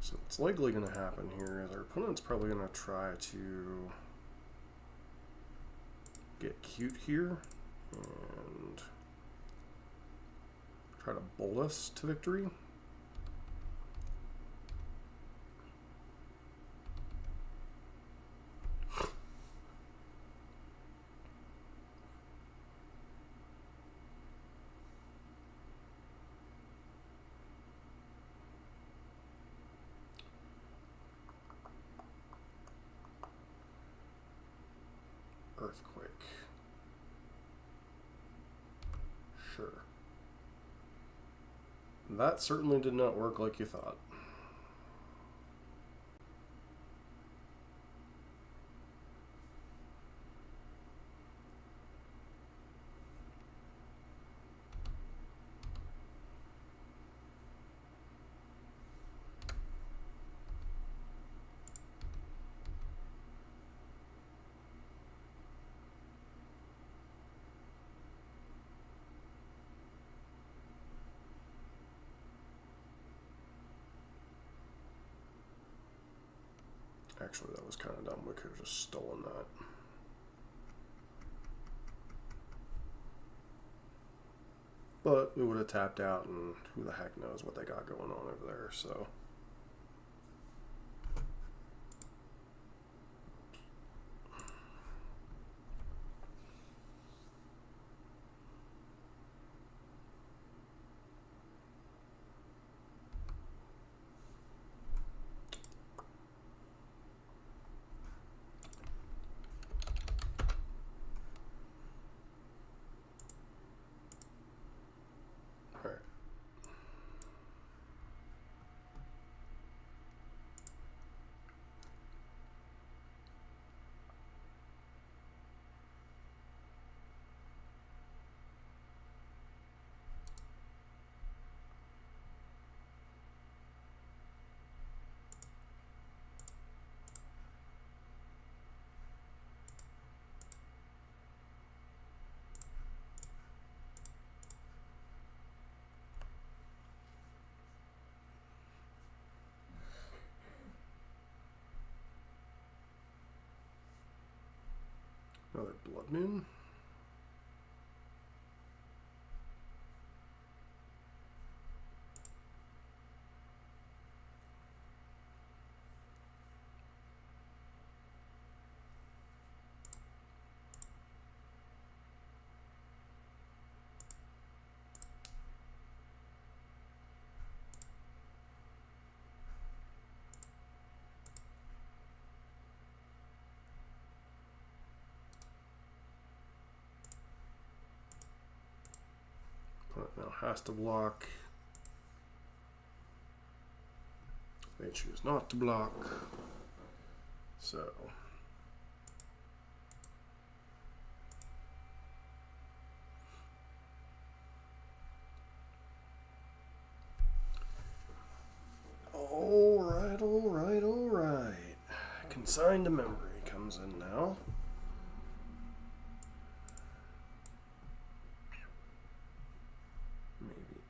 So what's likely going to happen here is our opponent's probably going to try to get cute here and try to bolt us to victory. Earthquake. Sure. That certainly did not work like you thought. Actually, that was kind of dumb. We could have just stolen that. But we would have tapped out, and who the heck knows what they got going on over there, so... Another Blood Moon. Now has to block. They choose not to block. So all right. Consigned to memory comes in now.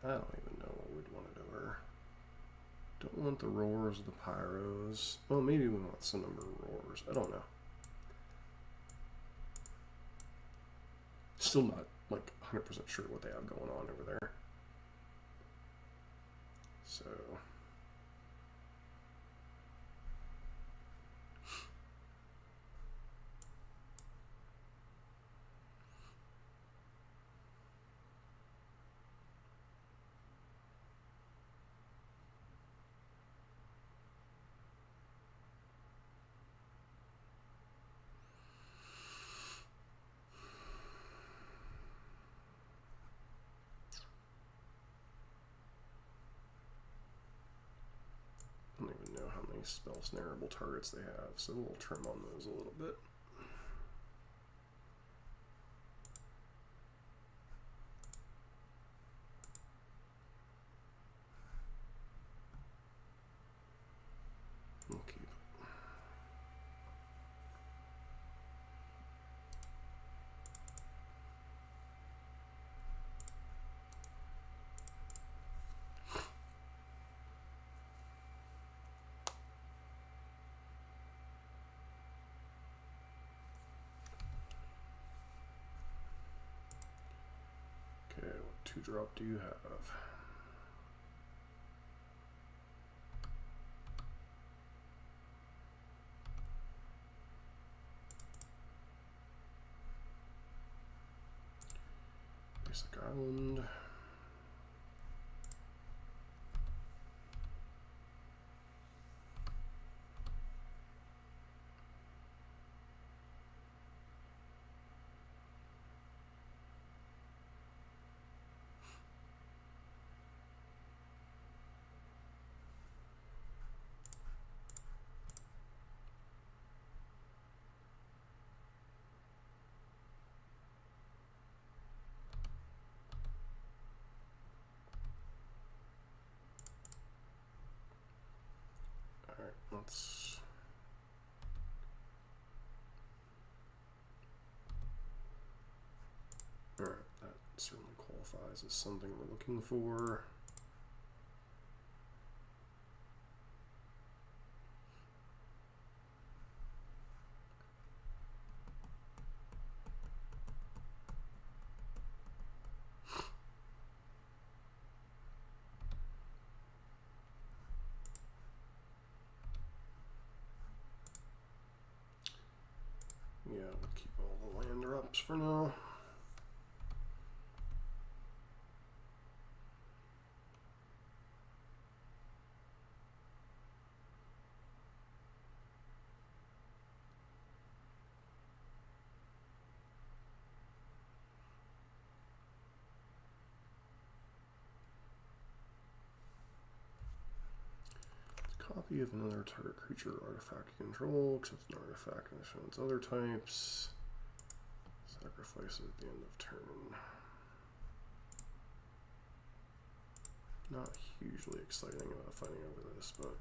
I don't even know what we'd want it over. Don't want the roars of the pyros. Well, maybe we want some number of roars. I don't know. Still not like 100% sure what they have going on over there. So I don't even know how many spell snareable targets they have, so we'll trim on those a little bit. We'll keep it. Okay, what 2-drop do you have? Basic Island. Alright, let's alright, that certainly qualifies as something we're looking for. Yeah, we'll keep all the land drops for now. Copy of another target creature artifact you control, except an artifact and show its other types. Sacrifice it at the end of turn. Not hugely exciting about fighting over this, but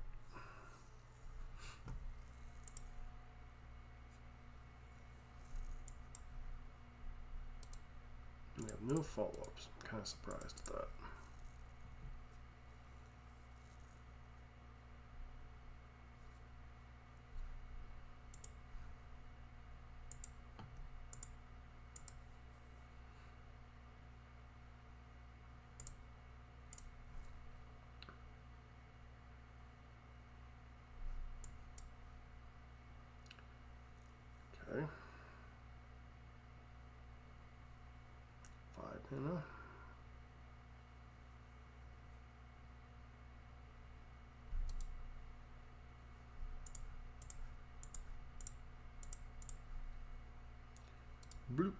we have no follow-ups. I'm kind of surprised at that. Okay. 5 mana. Bloop.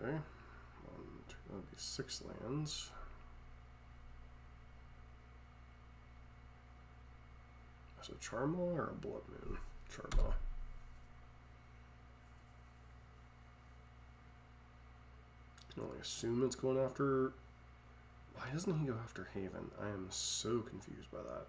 Okay, that'll be 6 lands. Is it Charmaw or a Blood Moon? Charmaw. I can only assume it's going after... Why doesn't he go after Haven? I am so confused by that.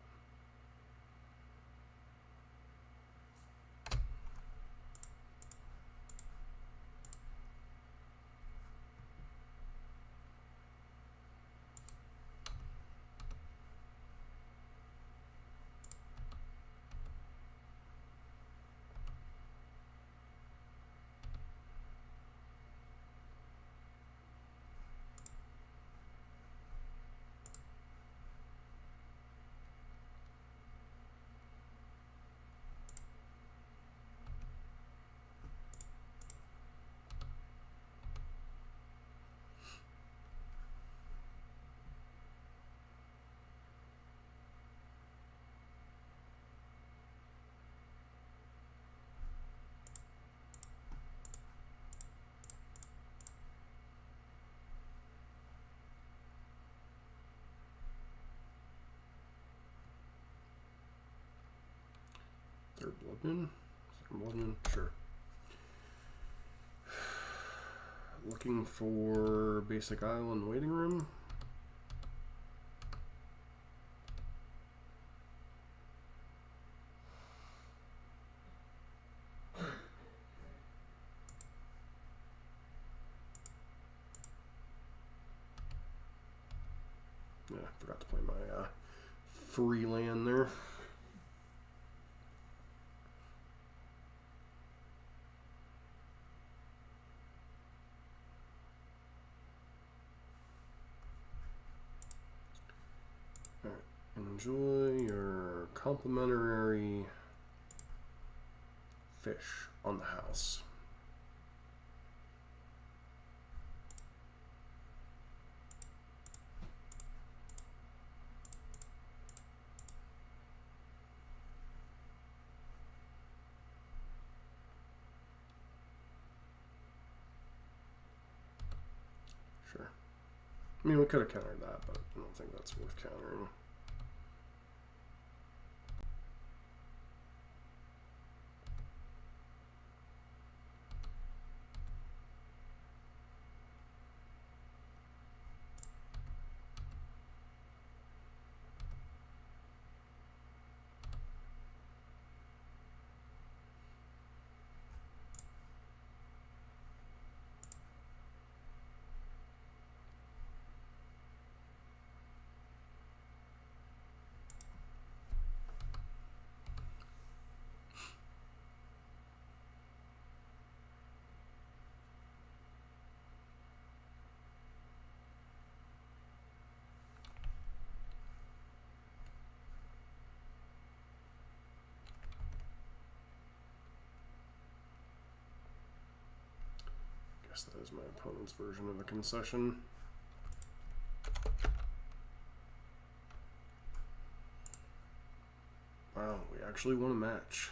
Third Blood Moon? Second Blood Moon? Sure. Looking for basic island waiting room. Yeah, I forgot to play my free land there. Enjoy your complimentary fish on the house. Sure. I mean, we could have countered that, but I don't think that's worth countering. Guess that is my opponent's version of a concession. Wow, we actually won a match.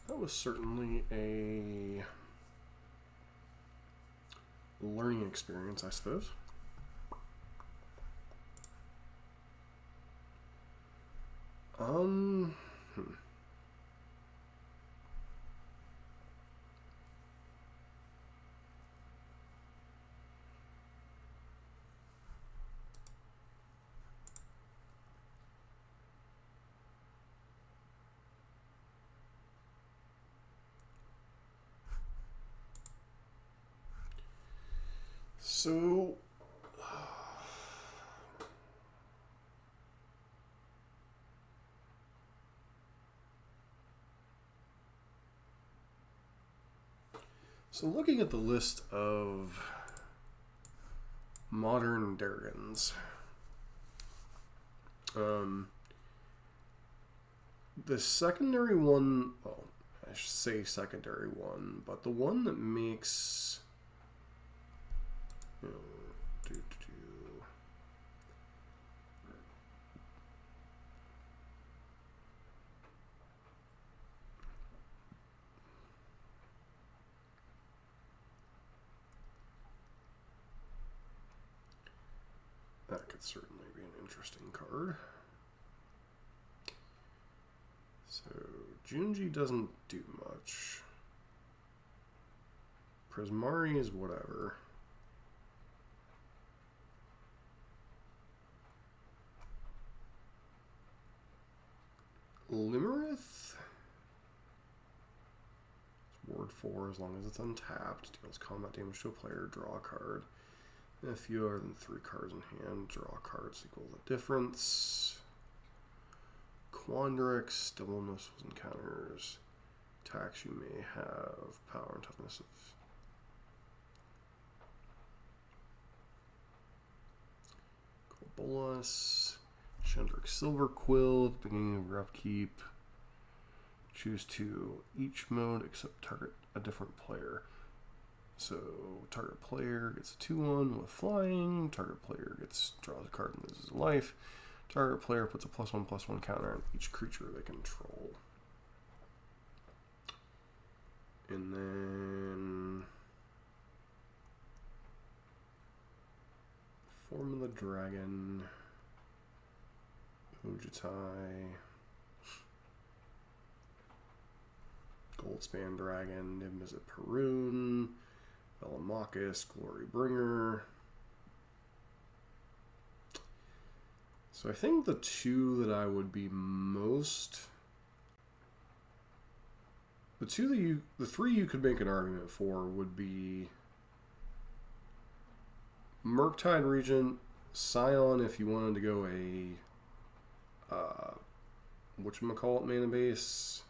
That was certainly a learning experience, I suppose. So looking at the list of modern Dargons, the secondary one, well, I should say secondary one, but the one that makes That could certainly be an interesting card. So, Junji doesn't do much. Prismari is whatever. Limerith? Ward 4 as long as it's untapped. Deals combat damage to a player, draw a card. If you are than 3 cards in hand, draw cards equal the difference. Quandrix, double noticeable encounters. Attacks you may have power and toughness of. Bolas, Chandric Silverquill, at the beginning of your upkeep. Choose to each mode except target a different player. So target player gets a 2/1 with flying. Target player draws a card and loses a life. Target player puts a +1/+1 counter on each creature they control. And then Form of the Dragon, Ojutai, Goldspan Dragon, Nimbus of Perun, Velomachus, Glorybringer. So I think the two that I would be most... The three you could make an argument for would be Murktide Regent, Scion if you wanted to go a whatchamacallit mana base.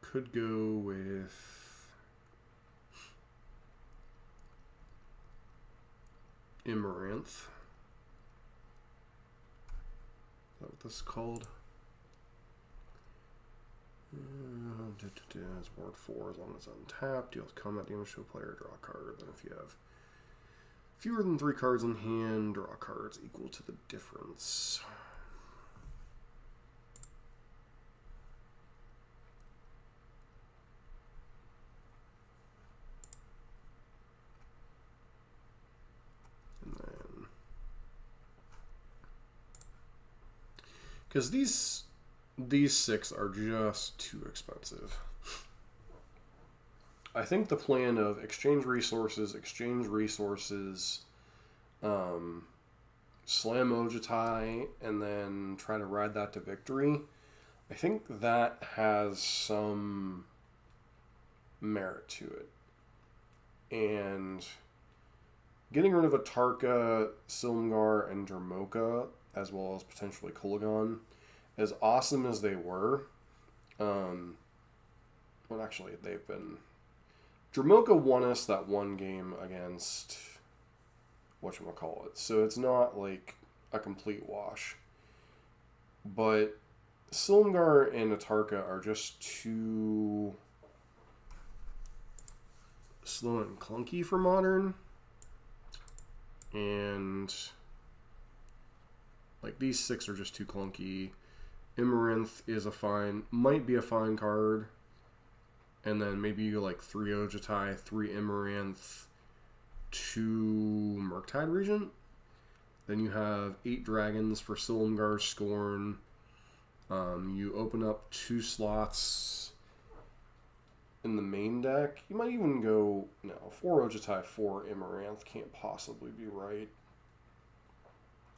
Could go with Amaranth. Is that what this is called? It's ward 4 as long as it's untapped. Deals combat damage to a player, draw a card. Then if you have fewer than 3 cards in hand, draw cards equal to the difference. And then, because these 6 are just too expensive. I think the plan of exchange resources, slam Ojutai, and then try to ride that to victory, I think that has some merit to it. And getting rid of Atarka, Silumgar, and Dramoka, as well as potentially Kulagon, as awesome as they were, well, actually, they've been... Dramoka won us that one game against whatchamacallit, so it's not like a complete wash. But Silumgar and Atarka are just too slow and clunky for Modern. And like these 6 are just too clunky. Amaranth is might be a fine card. And then maybe you go like 3 Ojutai, 3 Amaranth, 2 Murktide Regent. Then you have 8 dragons for Silumgar's Scorn. You open up 2 slots in the main deck. You might even go, no, 4 Ojutai, 4 Amaranth can't possibly be right.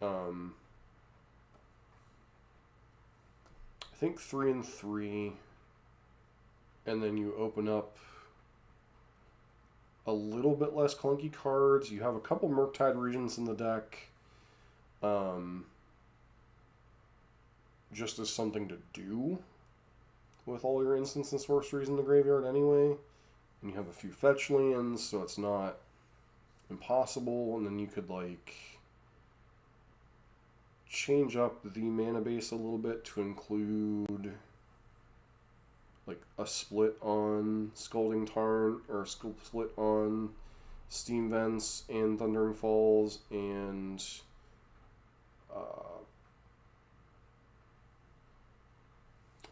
I think 3 and 3. And then you open up a little bit less clunky cards. You have a couple Murktide Regents in the deck. Just as something to do with all your instants and sorceries in the graveyard anyway. And you have a few fetch lands, so it's not impossible. And then you could, like, change up the mana base a little bit to include... like a split on Scalding Tarn, or split on Steam Vents and Thundering Falls, and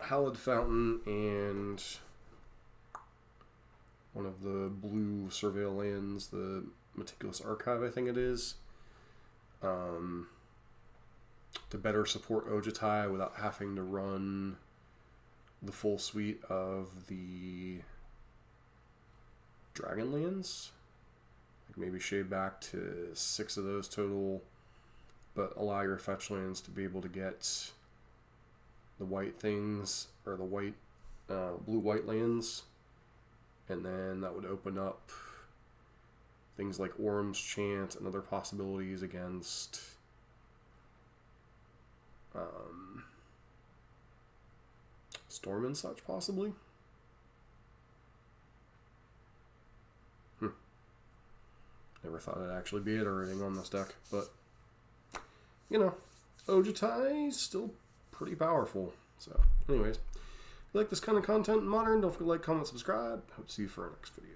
Hallowed Fountain and one of the blue Surveil lands, the Meticulous Archive, I think it is, to better support Ojutai without having to run the full suite of the Dragonlands. Like maybe shade back to 6 of those total, but allow your fetch lands to be able to get the white things, or the white, blue-white lands, and then that would open up things like Orm's Chant and other possibilities against Storm and such, possibly. Never thought I'd actually be iterating on this deck, but you know, Ojutai is still pretty powerful. So, anyways, if you like this kind of content in Modern, don't forget to like, comment, subscribe. Hope to see you for our next video.